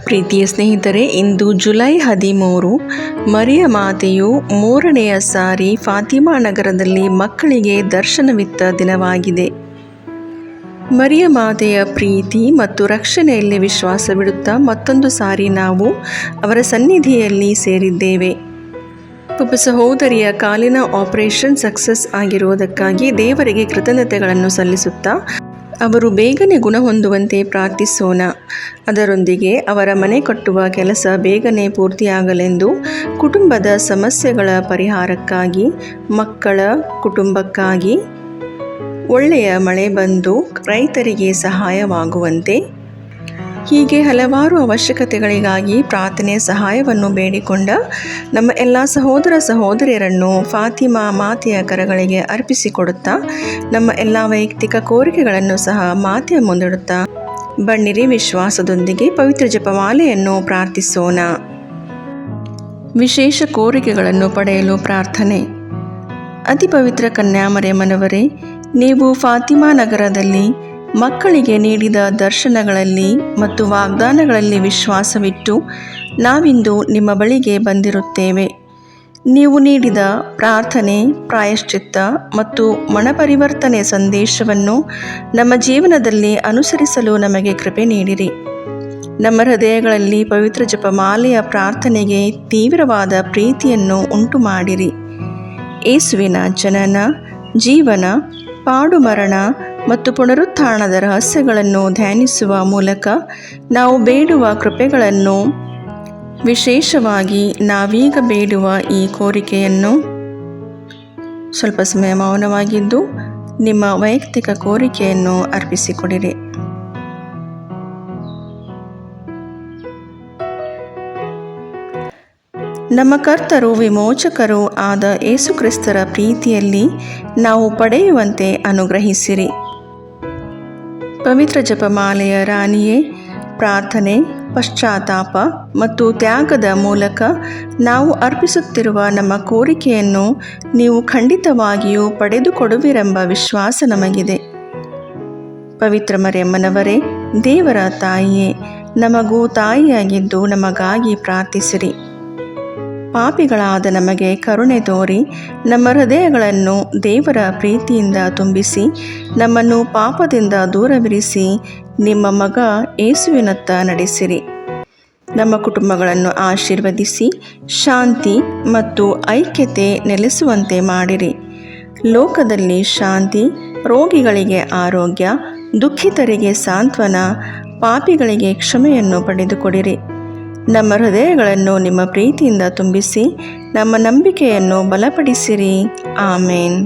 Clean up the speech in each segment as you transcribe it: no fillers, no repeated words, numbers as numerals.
ಪ್ರೀತಿಯ ಸ್ನೇಹಿತರೆ, ಇಂದು ಜುಲೈ 13 ಮರಿಯ ಮಾತೆಯು ಮೂರನೆಯ ಸಾರಿ ಫಾತಿಮಾ ನಗರದಲ್ಲಿ ಮಕ್ಕಳಿಗೆ ದರ್ಶನವಿತ್ತ ದಿನವಾಗಿದೆ. ಮರಿಯ ಮಾತೆಯ ಪ್ರೀತಿ ಮತ್ತು ರಕ್ಷಣೆಯಲ್ಲಿ ವಿಶ್ವಾಸವಿಡುತ್ತಾ ಮತ್ತೊಂದು ಸಾರಿ ನಾವು ಅವರ ಸನ್ನಿಧಿಯಲ್ಲಿ ಸೇರಿದ್ದೇವೆ. ಒಬ್ಬ ಸಹೋದರಿಯ ಕಾಲಿನ ಆಪರೇಷನ್ ಸಕ್ಸಸ್ ಆಗಿರುವುದಕ್ಕಾಗಿ ದೇವರಿಗೆ ಕೃತಜ್ಞತೆಗಳನ್ನು ಸಲ್ಲಿಸುತ್ತಾ ಅವರು ಬೇಗನೆ ಗುಣ ಹೊಂದುವಂತೆ ಪ್ರಾರ್ಥಿಸೋಣ. ಅದರೊಂದಿಗೆ ಅವರ ಮನೆ ಕಟ್ಟುವ ಕೆಲಸ ಬೇಗನೆ ಪೂರ್ತಿಯಾಗಲೆಂದು, ಕುಟುಂಬದ ಸಮಸ್ಯೆಗಳ ಪರಿಹಾರಕ್ಕಾಗಿ, ಮಕ್ಕಳ ಕುಟುಂಬಕ್ಕಾಗಿ ಒಳ್ಳೆಯ ಮಳೆ ಬಂದು ರೈತರಿಗೆ ಸಹಾಯವಾಗುವಂತೆ, ಹೀಗೆ ಹಲವಾರು ಅವಶ್ಯಕತೆಗಳಿಗಾಗಿ ಪ್ರಾರ್ಥನೆಯ ಸಹಾಯವನ್ನು ಬೇಡಿಕೊಂಡ ನಮ್ಮ ಎಲ್ಲ ಸಹೋದರ ಸಹೋದರಿಯರನ್ನು ಫಾತಿಮಾ ಮಾತೆಯ ಕರಗಳಿಗೆ ಅರ್ಪಿಸಿಕೊಡುತ್ತಾ ನಮ್ಮ ಎಲ್ಲ ವೈಯಕ್ತಿಕ ಕೋರಿಕೆಗಳನ್ನು ಸಹ ಮಾತೆಯ ಮುಂದಿಡುತ್ತಾ ಬನ್ನಿರಿ ವಿಶ್ವಾಸದೊಂದಿಗೆ ಪವಿತ್ರ ಜಪಮಾಲೆಯನ್ನು ಪ್ರಾರ್ಥಿಸೋಣ. ವಿಶೇಷ ಕೋರಿಕೆಗಳನ್ನು ಪಡೆಯಲು ಪ್ರಾರ್ಥನೆ. ಅತಿ ಪವಿತ್ರ ಕನ್ಯಾಮರಿಯಮ್ಮನವರೇ, ನೀವು ಫಾತಿಮಾ ನಗರದಲ್ಲಿ ಮಕ್ಕಳಿಗೆ ನೀಡಿದ ದರ್ಶನಗಳಲ್ಲಿ ಮತ್ತು ವಾಗ್ದಾನಗಳಲ್ಲಿ ವಿಶ್ವಾಸವಿಟ್ಟು ನಾವಿಂದು ನಿಮ್ಮ ಬಳಿಗೆ ಬಂದಿರುತ್ತೇವೆ. ನೀವು ನೀಡಿದ ಪ್ರಾರ್ಥನೆ, ಪ್ರಾಯಶ್ಚಿತ್ತ ಮತ್ತು ಮನಪರಿವರ್ತನೆ ಸಂದೇಶವನ್ನು ನಮ್ಮ ಜೀವನದಲ್ಲಿ ಅನುಸರಿಸಲು ನಮಗೆ ಕೃಪೆ ನೀಡಿರಿ. ನಮ್ಮ ಹೃದಯಗಳಲ್ಲಿ ಪವಿತ್ರ ಜಪಮಾಲೆಯ ಪ್ರಾರ್ಥನೆಗೆ ತೀವ್ರವಾದ ಪ್ರೀತಿಯನ್ನು ಉಂಟು ಮಾಡಿರಿ. ಯೇಸುವಿನ ಜನನ, ಜೀವನ, ಪಾಡು ಮರಣ ಮತ್ತು ಪುನರುತ್ಥಾನದ ರಹಸ್ಯಗಳನ್ನು ಧ್ಯಾನಿಸುವ ಮೂಲಕ ನಾವು ಬೇಡುವ ಕೃಪೆಗಳನ್ನು, ವಿಶೇಷವಾಗಿ ನಾವೀಗ ಬೇಡುವ ಈ ಕೋರಿಕೆಯನ್ನು, ಸ್ವಲ್ಪ ಸಮಯ ಮೌನವಾಗಿದ್ದು ನಿಮ್ಮ ವೈಯಕ್ತಿಕ ಕೋರಿಕೆಯನ್ನು ಅರ್ಪಿಸಿಕೊಡಿರಿ. ನಮ್ಮ ಕರ್ತರು ವಿಮೋಚಕರೂ ಆದ ಯೇಸುಕ್ರಿಸ್ತರ ಪ್ರೀತಿಯಲ್ಲಿ ನಾವು ಪಡೆಯುವಂತೆ ಅನುಗ್ರಹಿಸಿರಿ. ಪವಿತ್ರ ಜಪಮಾಲೆಯ ರಾಣಿಯೇ, ಪ್ರಾರ್ಥನೆ, ಪಶ್ಚಾತ್ತಾಪ ಮತ್ತು ತ್ಯಾಗದ ಮೂಲಕ ನಾವು ಅರ್ಪಿಸುತ್ತಿರುವ ನಮ್ಮ ಕೋರಿಕೆಯನ್ನು ನೀವು ಖಂಡಿತವಾಗಿಯೂ ಪಡೆದುಕೊಡುವಿರೆಂಬ ವಿಶ್ವಾಸ ನಮಗಿದೆ. ಪವಿತ್ರ ಮರಿಯಮ್ಮನವರೇ, ದೇವರ ತಾಯಿಯೇ, ನಮಗೂ ತಾಯಿಯಾಗಿದ್ದು ನಮಗಾಗಿ ಪ್ರಾರ್ಥಿಸಿರಿ. ಪಾಪಿಗಳಾದ ನಮಗೆ ಕರುಣೆ ತೋರಿ ನಮ್ಮ ಹೃದಯಗಳನ್ನು ದೇವರ ಪ್ರೀತಿಯಿಂದ ತುಂಬಿಸಿ ನಮ್ಮನ್ನು ಪಾಪದಿಂದ ದೂರವಿರಿಸಿ ನಿಮ್ಮ ಮಗ ಯೇಸುವಿನತ್ತ ನಡೆಸಿರಿ. ನಮ್ಮ ಕುಟುಂಬಗಳನ್ನು ಆಶೀರ್ವದಿಸಿ ಶಾಂತಿ ಮತ್ತು ಐಕ್ಯತೆ ನೆಲೆಸುವಂತೆ ಮಾಡಿರಿ. ಲೋಕದಲ್ಲಿ ಶಾಂತಿ, ರೋಗಿಗಳಿಗೆ ಆರೋಗ್ಯ, ದುಃಖಿತರಿಗೆ ಸಾಂತ್ವನ, ಪಾಪಿಗಳಿಗೆ ಕ್ಷಮೆಯನ್ನು ಪಡೆದುಕೊಡಿರಿ. ನಮ್ಮ ಹೃದಯಗಳನ್ನು ನಿಮ್ಮ ಪ್ರೀತಿಯಿಂದ ತುಂಬಿಸಿ ನಮ್ಮ ನಂಬಿಕೆಯನ್ನು ಬಲಪಡಿಸಿರಿ. ಆಮೇನ್.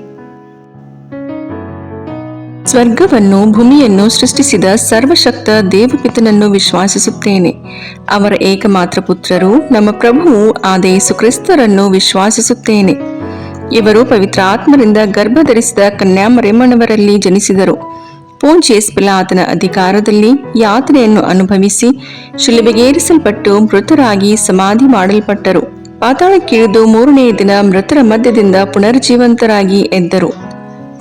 ಸ್ವರ್ಗವನ್ನು ಭೂಮಿಯನ್ನು ಸೃಷ್ಟಿಸಿದ ಸರ್ವಶಕ್ತ ದೇವಪಿತನನ್ನು ವಿಶ್ವಾಸಿಸುತ್ತೇನೆ. ಅವರ ಏಕಮಾತ್ರ ಪುತ್ರರು ನಮ್ಮ ಪ್ರಭುವು ಆದ ಯೇಸು ಕ್ರಿಸ್ತರನ್ನು ವಿಶ್ವಾಸಿಸುತ್ತೇನೆ. ಇವರು ಪವಿತ್ರ ಆತ್ಮರಿಂದ ಗರ್ಭಧರಿಸಿದ ಕನ್ಯಾಮರಿಯಮ್ಮನವರಲ್ಲಿ ಜನಿಸಿದರು. ಪೋಂಚಿಯಸ್ ಪಿಲಾತನ ಅಧಿಕಾರದಲ್ಲಿ ಯಾತನೆಯನ್ನು ಅನುಭವಿಸಿ ಶಿಲುಬೆಗೇರಿಸಲ್ಪಟ್ಟು ಮೃತರಾಗಿ ಸಮಾಧಿ ಮಾಡಲ್ಪಟ್ಟರು. ಪಾತಾಳಕ್ಕಿಳಿದು ಮೂರನೆಯ ದಿನ ಮೃತರ ಮಧ್ಯದಿಂದ ಪುನರ್ಜೀವಂತರಾಗಿ ಎದ್ದರು.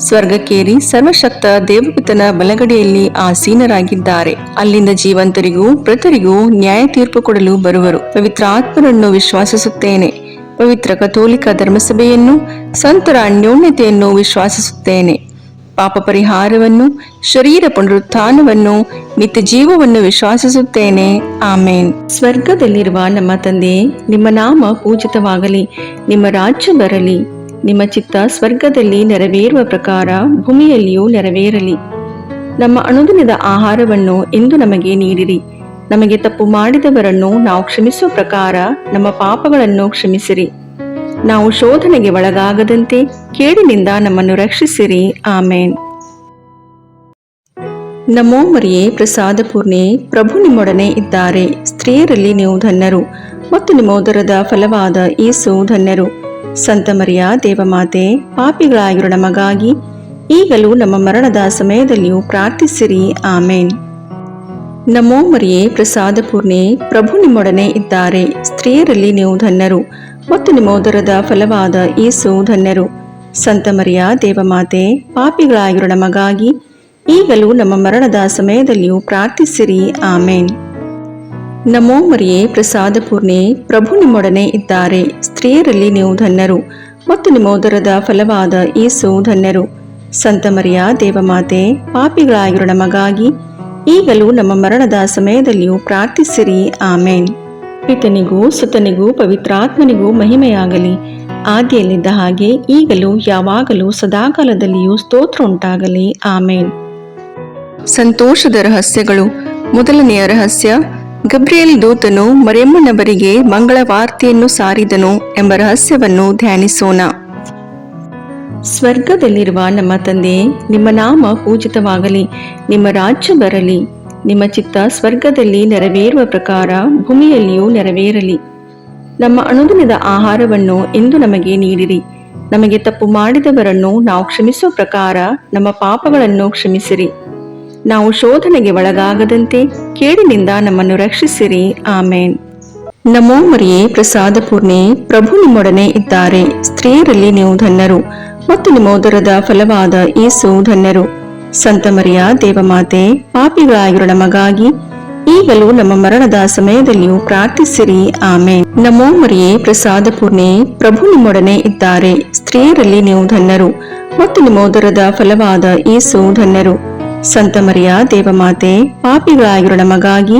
ಸ್ವರ್ಗಕ್ಕೇರಿ ಸರ್ವಶಕ್ತ ದೇವಪಿತನ ಬಲಗಡೆಯಲ್ಲಿ ಆಸೀನರಾಗಿದ್ದಾರೆ. ಅಲ್ಲಿಂದ ಜೀವಂತರಿಗೂ ಮೃತರಿಗೂ ನ್ಯಾಯ ತೀರ್ಪು ಕೊಡಲು ಬರುವರು. ಪವಿತ್ರ ಆತ್ಮರನ್ನು ವಿಶ್ವಾಸಿಸುತ್ತೇನೆ. ಪವಿತ್ರ ಕಥೋಲಿಕ ಧರ್ಮಸಭೆಯನ್ನು, ಸಂತರ ಅನ್ಯೋನ್ಯತೆಯನ್ನು ವಿಶ್ವಾಸಿಸುತ್ತೇನೆ. ಪಾಪ ಪರಿಹಾರವನ್ನು, ಶರೀರ ಪುನರುತ್ಥಾನವನ್ನು, ನಿತ್ಯ ಜೀವವನ್ನು ವಿಶ್ವಾಸಿಸುತ್ತೇನೆ. ಆಮೇನ್. ಸ್ವರ್ಗದಲ್ಲಿರುವ ನಮ್ಮ ತಂದೆಯೇ, ನಿಮ್ಮ ನಾಮ ಪೂಜಿತವಾಗಲಿ. ನಿಮ್ಮ ರಾಜ್ಯ ಬರಲಿ. ನಿಮ್ಮ ಚಿತ್ತ ಸ್ವರ್ಗದಲ್ಲಿ ನೆರವೇರುವ ಪ್ರಕಾರ ಭೂಮಿಯಲ್ಲಿಯೂ ನೆರವೇರಲಿ. ನಮ್ಮ ಅನುದಿನದ ಆಹಾರವನ್ನು ಇಂದು ನಮಗೆ ನೀಡಿರಿ. ನಮಗೆ ತಪ್ಪು ಮಾಡಿದವರನ್ನು ನಾವು ಕ್ಷಮಿಸುವ ಪ್ರಕಾರ ನಮ್ಮ ಪಾಪಗಳನ್ನು ಕ್ಷಮಿಸಿರಿ. ನಾವು ಶೋಧನೆಗೆ ಒಳಗಾಗದಂತೆ ಕೇಡಿನಿಂದ ನಮ್ಮನ್ನು ರಕ್ಷಿಸಿರಿ. ಆಮೇನ್. ನಮೋ ಮರಿಯೇ, ಪ್ರಸಾದ ಪೂರ್ಣೆ, ಪ್ರಭು ನಿಮ್ಮೊಡನೆ ಇದ್ದಾರೆ. ಸ್ತ್ರೀಯರಲ್ಲಿ ನೀವು ಧನ್ಯರು ಮತ್ತು ನಿಮ್ಮ ಉದರದ ಫಲವಾದ ಯೇಸು ಧನ್ಯರು. ಸಂತ ಮರಿಯ ದೇವಮಾತೆ, ಪಾಪಿಗಳಾಗಿರೋ ನಮಗಾಗಿ ಈಗಲೂ ನಮ್ಮ ಮರಣದ ಸಮಯದಲ್ಲಿಯೂ ಪ್ರಾರ್ಥಿಸಿರಿ. ಆಮೇನ್. ನಮೋ ಮರಿಯೇ, ಪ್ರಸಾದ ಪೂರ್ಣೆ, ಪ್ರಭು ನಿಮ್ಮೊಡನೆ ಇದ್ದಾರೆ. ಸ್ತ್ರೀಯರಲ್ಲಿ ನೀವು ಧನ್ಯರು ಮತ್ತು ನಿಮ್ಮ ಉದರದ ಫಲವಾದ ಯೇಸು ಧನ್ಯರು. ಸಂತ ಮರಿಯ ದೇವಮಾತೆ, ಪಾಪಿಗಳಾಗಿರೋ ನಮಗಾಗಿ ಈಗಲೂ ನಮ್ಮ ಮರಣದ ಸಮಯದಲ್ಲಿಯೂ ಪ್ರಾರ್ಥಿಸಿರಿ. ಆಮೇನ್. ನಮೋ ಮರಿಯೇ ಪ್ರಸಾದ ಪೂರ್ಣೆ, ಪ್ರಭು ನಿಮ್ಮೊಡನೆ ಇದ್ದಾರೆ. ಸ್ತ್ರೀಯರಲ್ಲಿ ನೀವು ಧನ್ಯರು ಮತ್ತು ನಿಮ್ಮ ಉದರದ ಫಲವಾದ ಯೇಸು ಧನ್ಯರು. ಸಂತ ಮರಿಯ ದೇವಮಾತೆ, ಪಾಪಿಗಳಾಗಿರೋ ನಮಗಾಗಿ ಈಗಲೂ ನಮ್ಮ ಮರಣದ ಸಮಯದಲ್ಲಿಯೂ ಪ್ರಾರ್ಥಿಸಿರಿ. ಆಮೇನ್. ಪಿತನಿಗೂ ಸುತನಿಗೂ ಪವಿತ್ರಾತ್ಮನಿಗೂ ಮಹಿಮೆಯಾಗಲಿ, ಆದಿಯಲ್ಲಿದ್ದ ಹಾಗೆ ಈಗಲೂ ಯಾವಾಗಲೂ ಸದಾಕಾಲದಲ್ಲಿಯೂ ಸ್ತೋತ್ರ ಉಂಟಾಗಲಿ. ಆಮೇನ್. ಸಂತೋಷದ ರಹಸ್ಯಗಳು. ಮೊದಲನೆಯ ರಹಸ್ಯ, ಗಬ್ರಿಯೇಲ್ ದೂತನು ಮರಿಯಮ್ಮನವರಿಗೆ ಮಂಗಳ ವಾರ್ತೆಯನ್ನು ಸಾರಿದನು ಎಂಬ ರಹಸ್ಯವನ್ನು ಧ್ಯಾನಿಸೋಣ. ಸ್ವರ್ಗದಲ್ಲಿರುವ ನಮ್ಮ ತಂದೆಯೇ, ನಿಮ್ಮ ನಾಮ ಪೂಜಿತವಾಗಲಿ, ನಿಮ್ಮ ರಾಜ್ಯ ಬರಲಿ, ನಿಮ್ಮ ಚಿತ್ತ ಸ್ವರ್ಗದಲ್ಲಿ ನೆರವೇರುವ ಪ್ರಕಾರ ಭೂಮಿಯಲ್ಲಿಯೂ ನೆರವೇರಲಿ. ನಮ್ಮ ಅನುದಿನದ ಆಹಾರವನ್ನು ಇಂದು ನಮಗೆ ನೀಡಿರಿ. ನಮಗೆ ತಪ್ಪು ಮಾಡಿದವರನ್ನು ನಾವು ಕ್ಷಮಿಸುವ ಪ್ರಕಾರ ನಮ್ಮ ಪಾಪಗಳನ್ನು ಕ್ಷಮಿಸಿರಿ. ನಾವು ಶೋಧನೆಗೆ ಒಳಗಾಗದಂತೆ ಕೇಡಿನಿಂದ ನಮ್ಮನ್ನು ರಕ್ಷಿಸಿರಿ. ಆಮೇನ್. ನಮೋ ಮರಿಯೇ ಪ್ರಸಾದ ಪೂರ್ಣೆ, ಪ್ರಭು ನಿಮ್ಮೊಡನೆ ಇದ್ದಾರೆ. ಸ್ತ್ರೀಯರಲ್ಲಿ ನೀವು ಧನ್ಯರು ಮತ್ತು ನಿಮ್ಮ ಉದರದ ಫಲವಾದ ಯೇಸು ಧನ್ಯರು. ಸಂತ ಮರಿಯ ದೇವಮಾತೆ, ಪಾಪಿಗಳಾಗಿರೋ ನಮಗಾಗಿ ಈಗಲೂ ನಮ್ಮ ಮರಣದ ಸಮಯದಲ್ಲಿಯೂ ಪ್ರಾರ್ಥಿಸಿರಿ. ಆಮೇನ್. ನಮೋ ಮರಿಯೇ ಪ್ರಸಾದ ಪೂರ್ಣೆ, ಪ್ರಭು ನಿಮ್ಮೊಡನೆ ಇದ್ದಾರೆ. ಸ್ತ್ರೀಯರಲ್ಲಿ ನೀವು ಧನ್ಯರು ಮತ್ತು ನಿಮ್ಮ ಉದರದ ಫಲವಾದ ಯೇಸು ಧನ್ಯರು. ಸಂತ ಮರಿಯ ದೇವಮಾತೆ, ಪಾಪಿಗಳಾಗಿರೋ ನಮಗಾಗಿ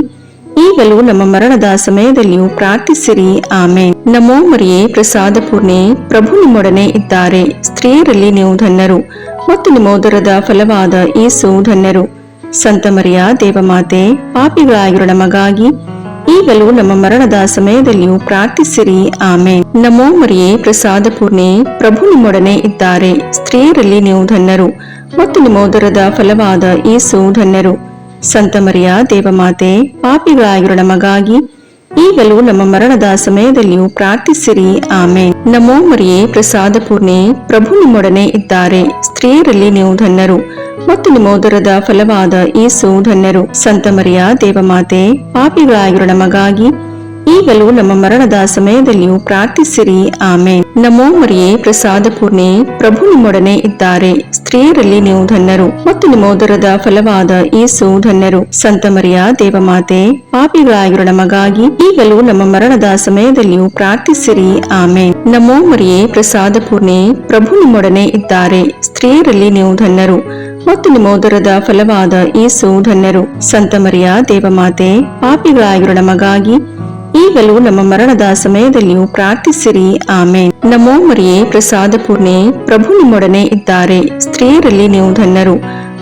ಈಗಲೂ ನಮ್ಮ ಮರಣದ ಸಮಯದಲ್ಲಿಯೂ ಪ್ರಾರ್ಥಿಸಿರಿ. ಆಮೇನ್. ನಮೋ ಮರಿಯೇ ಪ್ರಸಾದ ಪೂರ್ಣೆ, ಪ್ರಭು ನಿಮ್ಮೊಡನೆ ಇದ್ದಾರೆ. ಸ್ತ್ರೀಯರಲ್ಲಿ ನೀವು ಧನ್ಯರು ಮತ್ತು ನಿಮ್ಮ ಉದರದ ಫಲವಾದ ಯೇಸು ಧನ್ಯರು. ಸಂತ ಮರಿಯ ದೇವಮಾತೆ, ಪಾಪಿಗಳಾಗಿರೋ ನಮಗಾಗಿ ಈಗಲೂ ನಮ್ಮ ಮರಣದ ಸಮಯದಲ್ಲಿಯೂ ಪ್ರಾರ್ಥಿಸಿರಿ. ಆಮೇನ್. ನಮೋ ಮರಿಯೇ ಪ್ರಸಾದ ಪೂರ್ಣೆ, ಪ್ರಭು ನಿಮ್ಮೊಡನೆ ಇದ್ದಾರೆ. ಸ್ತ್ರೀಯರಲ್ಲಿ ನೀವು ಧನ್ಯರು ಮತ್ತು ನಿಮ್ಮ ಉದರದ ಫಲವಾದ ಯೇಸು ಧನ್ಯರು. ಸಂತ ಮರಿಯ ದೇವಮಾತೆ, ಪಾಪಿಗಳಾಗಿರೋ ನಮಗಾಗಿ ಈಗಲೂ ನಮ್ಮ ಮರಣದ ಸಮಯದಲ್ಲಿಯೂ ಪ್ರಾರ್ಥಿಸಿರಿ. ಆಮೇನ್. ನಮೋ ಮರಿಯೇ ಪ್ರಸಾದ ಪೂರ್ಣೆ, ಪ್ರಭು ನಿಮ್ಮೊಡನೆ ಇದ್ದಾರೆ. ಸ್ತ್ರೀಯರಲ್ಲಿ ನೀವು ಧನ್ಯರು ಮತ್ತು ನಿಮ್ಮ ಉದರದ ಫಲವಾದ ಯೇಸು ಧನ್ಯರು. ಸಂತ ಮರಿಯ ದೇವಮಾತೆ, ಪಾಪಿಗಳಾಗಿರೋ ನಮಗಾಗಿ ಈಗಲೂ ನಮ್ಮ ಮರಣದ ಸಮಯದಲ್ಲಿಯೂ ಪ್ರಾರ್ಥಿಸಿರಿ. ಆಮೇನ್. ನಮೋ ಮರಿಯೇ ಪ್ರಸಾದ ಪೂರ್ಣೆ, ಪ್ರಭು ನಿಮ್ಮೊಡನೆ ಇದ್ದಾರೆ. ಸ್ತ್ರೀಯರಲ್ಲಿ ನೀವು ಧನ್ಯರು ಮತ್ತು ನಿಮ್ಮ ಉದರದ ಫಲವಾದ ಯೇಸು ಧನ್ಯರು. ಸಂತ ಮರಿಯ ದೇವಮಾತೆ, ಪಾಪಿಗಳಾಗಿರೋ ನಮಗಾಗಿ ಈಗಲೂ ನಮ್ಮ ಮರಣದ ಸಮಯದಲ್ಲಿಯೂ ಪ್ರಾರ್ಥಿಸಿರಿ. ಆಮೇನ್. ನಮೋ ಮರಿಯೇ ಪ್ರಸಾದ ಪೂರ್ಣೆ, ಪ್ರಭು ನಿಮ್ಮೊಡನೆ ಇದ್ದಾರೆ. ಸ್ತ್ರೀಯರಲ್ಲಿ ನೀವು ಧನ್ಯರು ಮತ್ತು ನಿಮ್ಮ ಉದರದ ಫಲವಾದ ಯೇಸು ಧನ್ಯರು. ಸಂತ ಮರಿಯ ದೇವಮಾತೆ, ಪಾಪಿಗಳಾಗಿರೋ ನಮಗಾಗಿ ಈಗಲೂ ನಮ್ಮ ಮರಣದ ಸಮಯದಲ್ಲಿಯೂ ಪ್ರಾರ್ಥಿಸಿರಿ. ಆಮೇನ್. ನಮೋ ಮರಿಯೇ ಪ್ರಸಾದ ಪೂರ್ಣೆ, ಪ್ರಭು ನಿಮ್ಮೊಡನೆ ಇದ್ದಾರೆ. ಸ್ತ್ರೀಯರಲ್ಲಿ ನೀವು ಧನ್ಯರು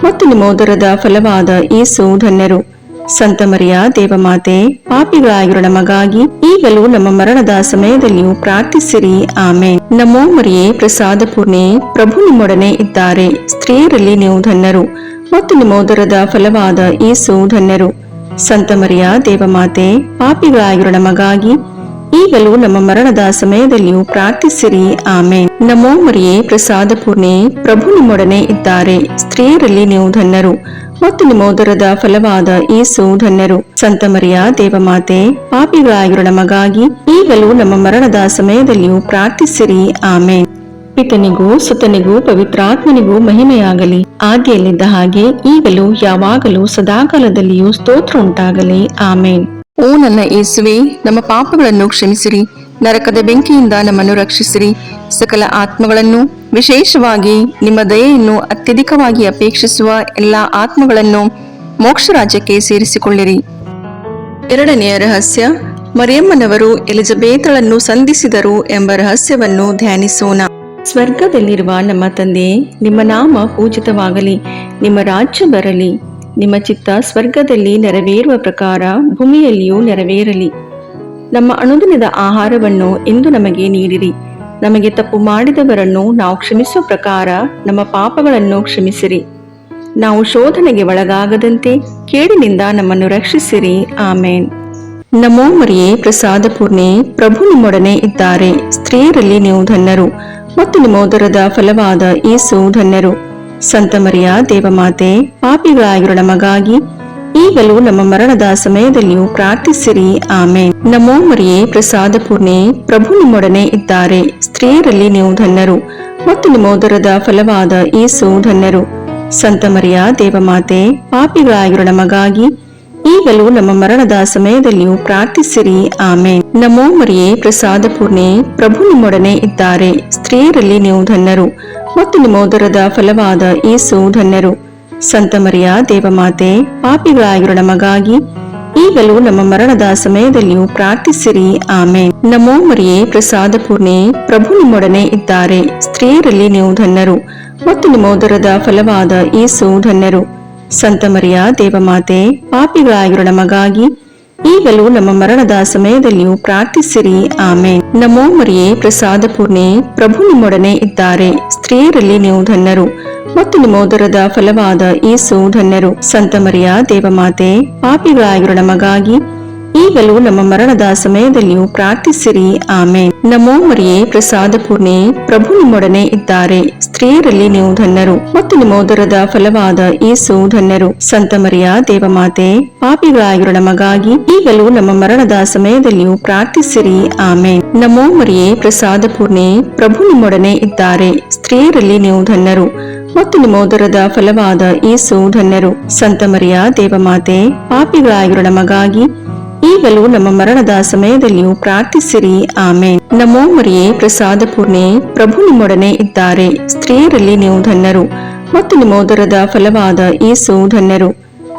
ಮತ್ತು ನಿಮ್ಮ ಉದರದ ಫಲವಾದ ಯೇಸು ಧನ್ಯರು. ಸಂತ ಮರಿಯ ದೇವಮಾತೆ, ಪಾಪಿಗಳಾಗಿರೋ ನಮಗಾಗಿ ಈಗಲೂ ನಮ್ಮ ಮರಣದ ಸಮಯದಲ್ಲಿಯೂ ಪ್ರಾರ್ಥಿಸಿರಿ. ಆಮೇನ್. ನಮೋ ಮರಿಯೇ ಪ್ರಸಾದ ಪೂರ್ಣೆ, ಪ್ರಭು ನಿಮ್ಮೊಡನೆ ಇದ್ದಾರೆ. ಸ್ತ್ರೀಯರಲ್ಲಿ ನೀವು ಧನ್ಯರು ಮತ್ತು ನಿಮ್ಮ ಉದರದ ಫಲವಾದ ಯೇಸು ಧನ್ಯರು. ಸಂತ ಮರಿಯ ದೇವಮಾತೆ, ಪಾಪಿಗಳಾಗಿರೋ ನಮಗಾಗಿ ಈಗಲೂ ನಮ್ಮ ಮರಣದ ಸಮಯದಲ್ಲಿಯೂ ಪ್ರಾರ್ಥಿಸಿರಿ. ಆಮೇನ್. ನಮೋ ಮರಿಯೇ ಪ್ರಸಾದ ಪೂರ್ಣೆ, ಪ್ರಭು ನಿಮ್ಮೊಡನೆ ಇದ್ದಾರೆ. ಸ್ತ್ರೀಯರಲ್ಲಿ ನೀವು ಧನ್ಯರು ಮತ್ತು ನಿಮ್ಮ ಉದರದ ಫಲವಾದ ಯೇಸು ಧನ್ಯರು. ಸಂತ ಮರಿಯ ದೇವಮಾತೆ, ಪಾಪಿಗಳಾಗಿರೋ ನಮಗಾಗಿ ಈಗಲೂ ನಮ್ಮ ಮರಣದ ಸಮಯದಲ್ಲಿಯೂ ಪ್ರಾರ್ಥಿಸಿರಿ. ಆಮೇನ್. ಪಿತನಿಗೂ ಸುತನಿಗೂ ಪವಿತ್ರಾತ್ಮನಿಗೂ ಮಹಿಮೆಯಾಗಲಿ, ಆದಿಯಲ್ಲಿದ್ದ ಹಾಗೆ ಈಗಲೂ ಯಾವಾಗಲೂ ಸದಾಕಾಲದಲ್ಲಿಯೂ ಸ್ತೋತ್ರ ಉಂಟಾಗಲಿ. ಆಮೇನ್. ಓ ನನ್ನ ಯೇಸುವೆ, ನಮ್ಮ ಪಾಪಗಳನ್ನು ಕ್ಷಮಿಸಿರಿ, ನರಕದ ಬೆಂಕಿಯಿಂದ ನಮ್ಮನ್ನು ರಕ್ಷಿಸಿರಿ, ಸಕಲ ಆತ್ಮಗಳನ್ನು, ವಿಶೇಷವಾಗಿ ನಿಮ್ಮ ದಯೆಯನ್ನು ಅತ್ಯಧಿಕವಾಗಿ ಅಪೇಕ್ಷಿಸುವ ಎಲ್ಲಾ ಆತ್ಮಗಳನ್ನು ಮೋಕ್ಷ ರಾಜ್ಯಕ್ಕೆ ಸೇರಿಸಿಕೊಳ್ಳಿರಿ. ಎರಡನೆಯ ರಹಸ್ಯ, ಮರಿಯಮ್ಮನವರು ಎಲಿಜಬೇತಳನ್ನು ಸಂಧಿಸಿದರು ಎಂಬ ರಹಸ್ಯವನ್ನು ಧ್ಯಾನಿಸೋಣ. ಸ್ವರ್ಗದಲ್ಲಿರುವ ನಮ್ಮ ತಂದೆಯೇ, ನಿಮ್ಮ ನಾಮ ಪೂಜಿತವಾಗಲಿ, ನಿಮ್ಮ ರಾಜ್ಯ ಬರಲಿ, ನಿಮ್ಮ ಚಿತ್ತ ಸ್ವರ್ಗದಲ್ಲಿ ನೆರವೇರುವ ಪ್ರಕಾರ ಭೂಮಿಯಲ್ಲಿಯೂ ನೆರವೇರಲಿ. ನಮ್ಮ ಅನುದಿನದ ಆಹಾರವನ್ನು ಇಂದು ನಮಗೆ ನೀಡಿರಿ. ನಮಗೆ ತಪ್ಪು ಮಾಡಿದವರನ್ನು ನಾವು ಕ್ಷಮಿಸುವ ಪ್ರಕಾರ ನಮ್ಮ ಪಾಪಗಳನ್ನು ಕ್ಷಮಿಸಿರಿ. ನಾವು ಶೋಧನೆಗೆ ಒಳಗಾಗದಂತೆ ಕೇಡಿನಿಂದ ನಮ್ಮನ್ನು ರಕ್ಷಿಸಿರಿ. ಆಮೇನ್. ನಮೋ ಮರಿಯೇ ಪ್ರಸಾದ ಪೂರ್ಣೆ, ಪ್ರಭು ನಿಮ್ಮೊಡನೆ ಇದ್ದಾರೆ. ಸ್ತ್ರೀಯರಲ್ಲಿ ನೀವು ಧನ್ಯರು ಮತ್ತು ನಿಮ್ಮ ಉದರದ ಫಲವಾದ ಯೇಸು ಧನ್ಯರು. ಸಂತ ಮರಿಯ ದೇವಮಾತೆ, ಪಾಪಿಗಳಾಗಿರೋ ನಮಗಾಗಿ ಈಗಲೂ ನಮ್ಮ ಮರಣದ ಸಮಯದಲ್ಲಿಯೂ ಪ್ರಾರ್ಥಿಸಿರಿ. ಆಮೇನ್. ನಮೋ ಮರಿಯೇ ಪ್ರಸಾದ ಪೂರ್ಣೆ, ಪ್ರಭು ನಿಮ್ಮೊಡನೆ ಇದ್ದಾರೆ. ಸ್ತ್ರೀಯರಲ್ಲಿ ನೀವು ಧನ್ಯರು ಮತ್ತು ನಿಮ್ಮ ಉದರದ ಫಲವಾದ ಯೇಸು ಧನ್ಯರು. ಸಂತ ಮರಿಯ ದೇವಮಾತೆ, ಪಾಪಿಗಳಾಗಿರೋ ನಮಗಾಗಿ ಈಗಲೂ ನಮ್ಮ ಮರಣದ ಸಮಯದಲ್ಲಿಯೂ ಪ್ರಾರ್ಥಿಸಿರಿ. ಆಮೇನ್. ನಮೋ ಮರಿಯೇ, ಪ್ರಸಾದ ಪೂರ್ಣೆ, ಪ್ರಭು ನಿಮ್ಮೊಡನೆ ಇದ್ದಾರೆ. ಸ್ತ್ರೀಯರಲ್ಲಿ ನೀವು ಧನ್ಯರು ಮತ್ತು ನಿಮ್ಮ ಉದರದ ಫಲವಾದ ಯೇಸು ಧನ್ಯರು. ಸಂತ ಮರಿಯ ದೇವಮಾತೆ, ಪಾಪಿಗಳಾಗಿರೋ ನಮಗಾಗಿ ಈಗಲೂ ನಮ್ಮ ಮರಣದ ಸಮಯದಲ್ಲಿಯೂ ಪ್ರಾರ್ಥಿಸಿರಿ. ಆಮೇನ್. ನಮೋ ಮರಿಯೇ, ಪ್ರಸಾದ ಪೂರ್ಣೆ, ಪ್ರಭು ನಿಮ್ಮೊಡನೆ ಇದ್ದಾರೆ. ಸ್ತ್ರೀಯರಲ್ಲಿ ನೀವು ಧನ್ಯರು ಮತ್ತು ನಿಮ್ಮ ಉದರದ ಫಲವಾದ ಯೇಸು ಧನ್ಯರು. ಸಂತ ಮರಿಯ ದೇವಮಾತೆ, ಪಾಪಿಗಳಾಗಿರೋ ನಮಗಾಗಿ ಈಗಲೂ ನಮ್ಮ ಮರಣದ ಸಮಯದಲ್ಲಿಯೂ ಪ್ರಾರ್ಥಿಸಿರಿ. ಆಮೇನ್. ನಮೋ ಮರಿಯೇ, ಪ್ರಸಾದ ಪೂರ್ಣೆ, ಪ್ರಭು ನಿಮ್ಮೊಡನೆ ಇದ್ದಾರೆ. ಸ್ತ್ರೀಯರಲ್ಲಿ ನೀವು ಧನ್ಯರು ಮತ್ತು ನಿಮ್ಮ ಉದರದ ಫಲವಾದ ಯೇಸು ಧನ್ಯರು. ಸಂತ ಮರಿಯ ದೇವಮಾತೆ, ಪಾಪಿಗಳಾಗಿರೋ ನಮಗಾಗಿ ಈಗಲೂ ನಮ್ಮ ಮರಣದ ಸಮಯದಲ್ಲಿಯೂ ಪ್ರಾರ್ಥಿಸಿರಿ. ಆಮೇನ್. ನಮೋ ಮರಿಯೇ, ಪ್ರಸಾದ ಪೂರ್ಣೆ, ಪ್ರಭು ನಿಮ್ಮೊಡನೆ ಇದ್ದಾರೆ. ಸ್ತ್ರೀಯರಲ್ಲಿ ನೀವು ಧನ್ಯರು ಮತ್ತು ನಿಮ್ಮ ಉದರದ ಫಲವಾದ ಯೇಸು ಧನ್ಯರು. ಸಂತ ಮರಿಯ ದೇವಮಾತೆ, ಪಾಪಿಗಳಾಗಿರೋ ನಮಗಾಗಿ ಈಗಲೂ ನಮ್ಮ ಮರಣದ ಸಮಯದಲ್ಲಿಯೂ ಪ್ರಾರ್ಥಿಸಿರಿ. ಆಮೇನ್. ನಮೋ ಮರಿಯೇ, ಪ್ರಸಾದ ಪೂರ್ಣೆ, ಪ್ರಭು ನಿಮ್ಮೊಡನೆ ಇದ್ದಾರೆ. ಸ್ತ್ರೀಯರಲ್ಲಿ ನೀವು ಧನ್ಯರು ಮತ್ತು ನಿಮ್ಮ ಉದರದ ಫಲವಾದ ಯೇಸು ಧನ್ಯರು. ಸಂತ ಮರಿಯ ದೇವಮಾತೆ, ಪಾಪಿಗಳಾಗಿರೋ ನಮಗಾಗಿ ಈಗಲೂ ನಮ್ಮ ಮರಣದ ಸಮಯದಲ್ಲಿಯೂ ಪ್ರಾರ್ಥಿಸಿರಿ. ಆಮೇನ್. ನಮೋ ಮರಿಯೇ, ಪ್ರಸಾದ ಪೂರ್ಣೆ, ಪ್ರಭು ನಿಮ್ಮೊಡನೆ ಇದ್ದಾರೆ. ಸ್ತ್ರೀಯರಲ್ಲಿ ನೀವು ಧನ್ಯರು ಮತ್ತು ನಿಮ್ಮ ಉದರದ ಫಲವಾದ ಯೇಸು ಧನ್ಯರು.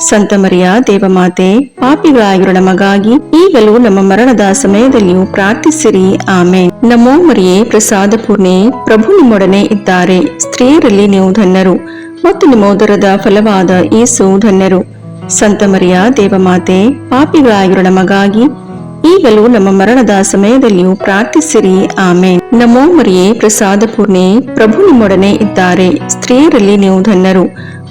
ಸಂತ ಮರಿಯ ದೇವಮಾತೆ, ಪಾಪಿಗಳಾಗಿರೋ ನಮಗಾಗಿ ಈಗಲೂ ನಮ್ಮ ಮರಣದ ಸಮಯದಲ್ಲಿಯೂ ಪ್ರಾರ್ಥಿಸಿರಿ. ಆಮೇನ್. ನಮೋ ಮರಿಯೇ, ಪ್ರಸಾದ ಪೂರ್ಣೆ, ಪ್ರಭು ನಿಮ್ಮೊಡನೆ ಇದ್ದಾರೆ. ಸ್ತ್ರೀಯರಲ್ಲಿ ನೀವು ಧನ್ಯರು ಮತ್ತು ನಿಮ್ಮ ಉದರದ ಫಲವಾದ ಯೇಸು ಧನ್ಯರು. ಸಂತ ಮರಿಯ ದೇವಮಾತೆ, ಪಾಪಿಗಳಾಗಿರೋ ನಮಗಾಗಿ ಈಗಲೂ ನಮ್ಮ ಮರಣದ ಸಮಯದಲ್ಲಿಯೂ ಪ್ರಾರ್ಥಿಸಿರಿ. ಆಮೇನ್. ನಮೋ ಮರಿಯೇ, ಪ್ರಸಾದ ಪೂರ್ಣೆ, ಪ್ರಭು ನಿಮ್ಮೊಡನೆ ಇದ್ದಾರೆ. ಸ್ತ್ರೀಯರಲ್ಲಿ ನೀವು ಧನ್ಯರು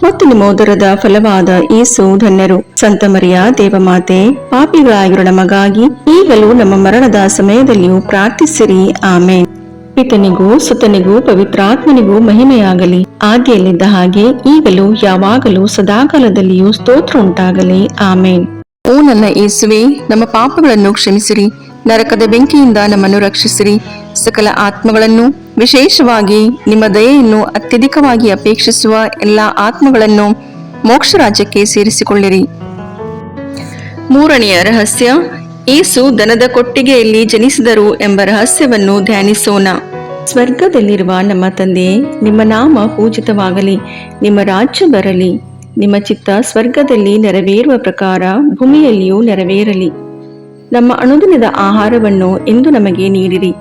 ಮತ್ತು ನಿಮ್ಮ ಉದರದ ಫಲವಾದ ಯೇಸು ಧನ್ಯರು. ಸಂತ ಮರಿಯ ದೇವಮಾತೆ, ಪಾಪಿಗಳಾಗಿರೋ ನಮಗಾಗಿ ಈಗಲೂ ನಮ್ಮ ಮರಣದ ಸಮಯದಲ್ಲಿಯೂ ಪ್ರಾರ್ಥಿಸಿರಿ. ಆಮೇನ್. ಪಿತನಿಗೂ ಸುತನಿಗೂ ಪವಿತ್ರಾತ್ಮನಿಗೂ ಮಹಿಮೆಯಾಗಲಿ, ಆದಿಯಲ್ಲಿದ್ದ ಹಾಗೆ ಈಗಲೂ ಯಾವಾಗಲೂ ಸದಾಕಾಲದಲ್ಲಿಯೂ ಸ್ತೋತ್ರ ಉಂಟಾಗಲಿ. ಆಮೇನ್. ಓ ನನ್ನ ಯೇಸುವೆ, ನಮ್ಮ ಪಾಪಗಳನ್ನು ಕ್ಷಮಿಸಿರಿ, ನರಕದ ಬೆಂಕಿಯಿಂದ ನಮ್ಮನ್ನು ರಕ್ಷಿಸಿರಿ, ಸಕಲ ಆತ್ಮಗಳನ್ನು, ವಿಶೇಷವಾಗಿ ನಿಮ್ಮ ದಯೆಯನ್ನು ಅತ್ಯಧಿಕವಾಗಿ ಅಪೇಕ್ಷಿಸುವ ಎಲ್ಲ ಆತ್ಮಗಳನ್ನು ಮೋಕ್ಷ ರಾಜ್ಯಕ್ಕೆ ಸೇರಿಸಿಕೊಳ್ಳಿರಿ. ಮೂರನೆಯ ರಹಸ್ಯ, ಯೇಸು ದನದ ಕೊಟ್ಟಿಗೆಯಲ್ಲಿ ಜನಿಸಿದರು ಎಂಬ ರಹಸ್ಯವನ್ನು ಧ್ಯಾನಿಸೋಣ. ಸ್ವರ್ಗದಲ್ಲಿರುವ ನಮ್ಮ ತಂದೆಯೇ, ನಿಮ್ಮ ನಾಮ ಪೂಜಿತವಾಗಲಿ, ನಿಮ್ಮ ರಾಜ್ಯ ಬರಲಿ, ನಿಮ್ಮ ಚಿತ್ತ ಸ್ವರ್ಗದಲ್ಲಿ ನೆರವೇರುವ ಪ್ರಕಾರ ಭೂಮಿಯಲ್ಲಿಯೂ ನೆರವೇರಲಿ. ನಮ್ಮ ಅನುದಿನದ ಆಹಾರವನ್ನು ಇಂದು ನಮಗೆ ನೀಡಿರಿ.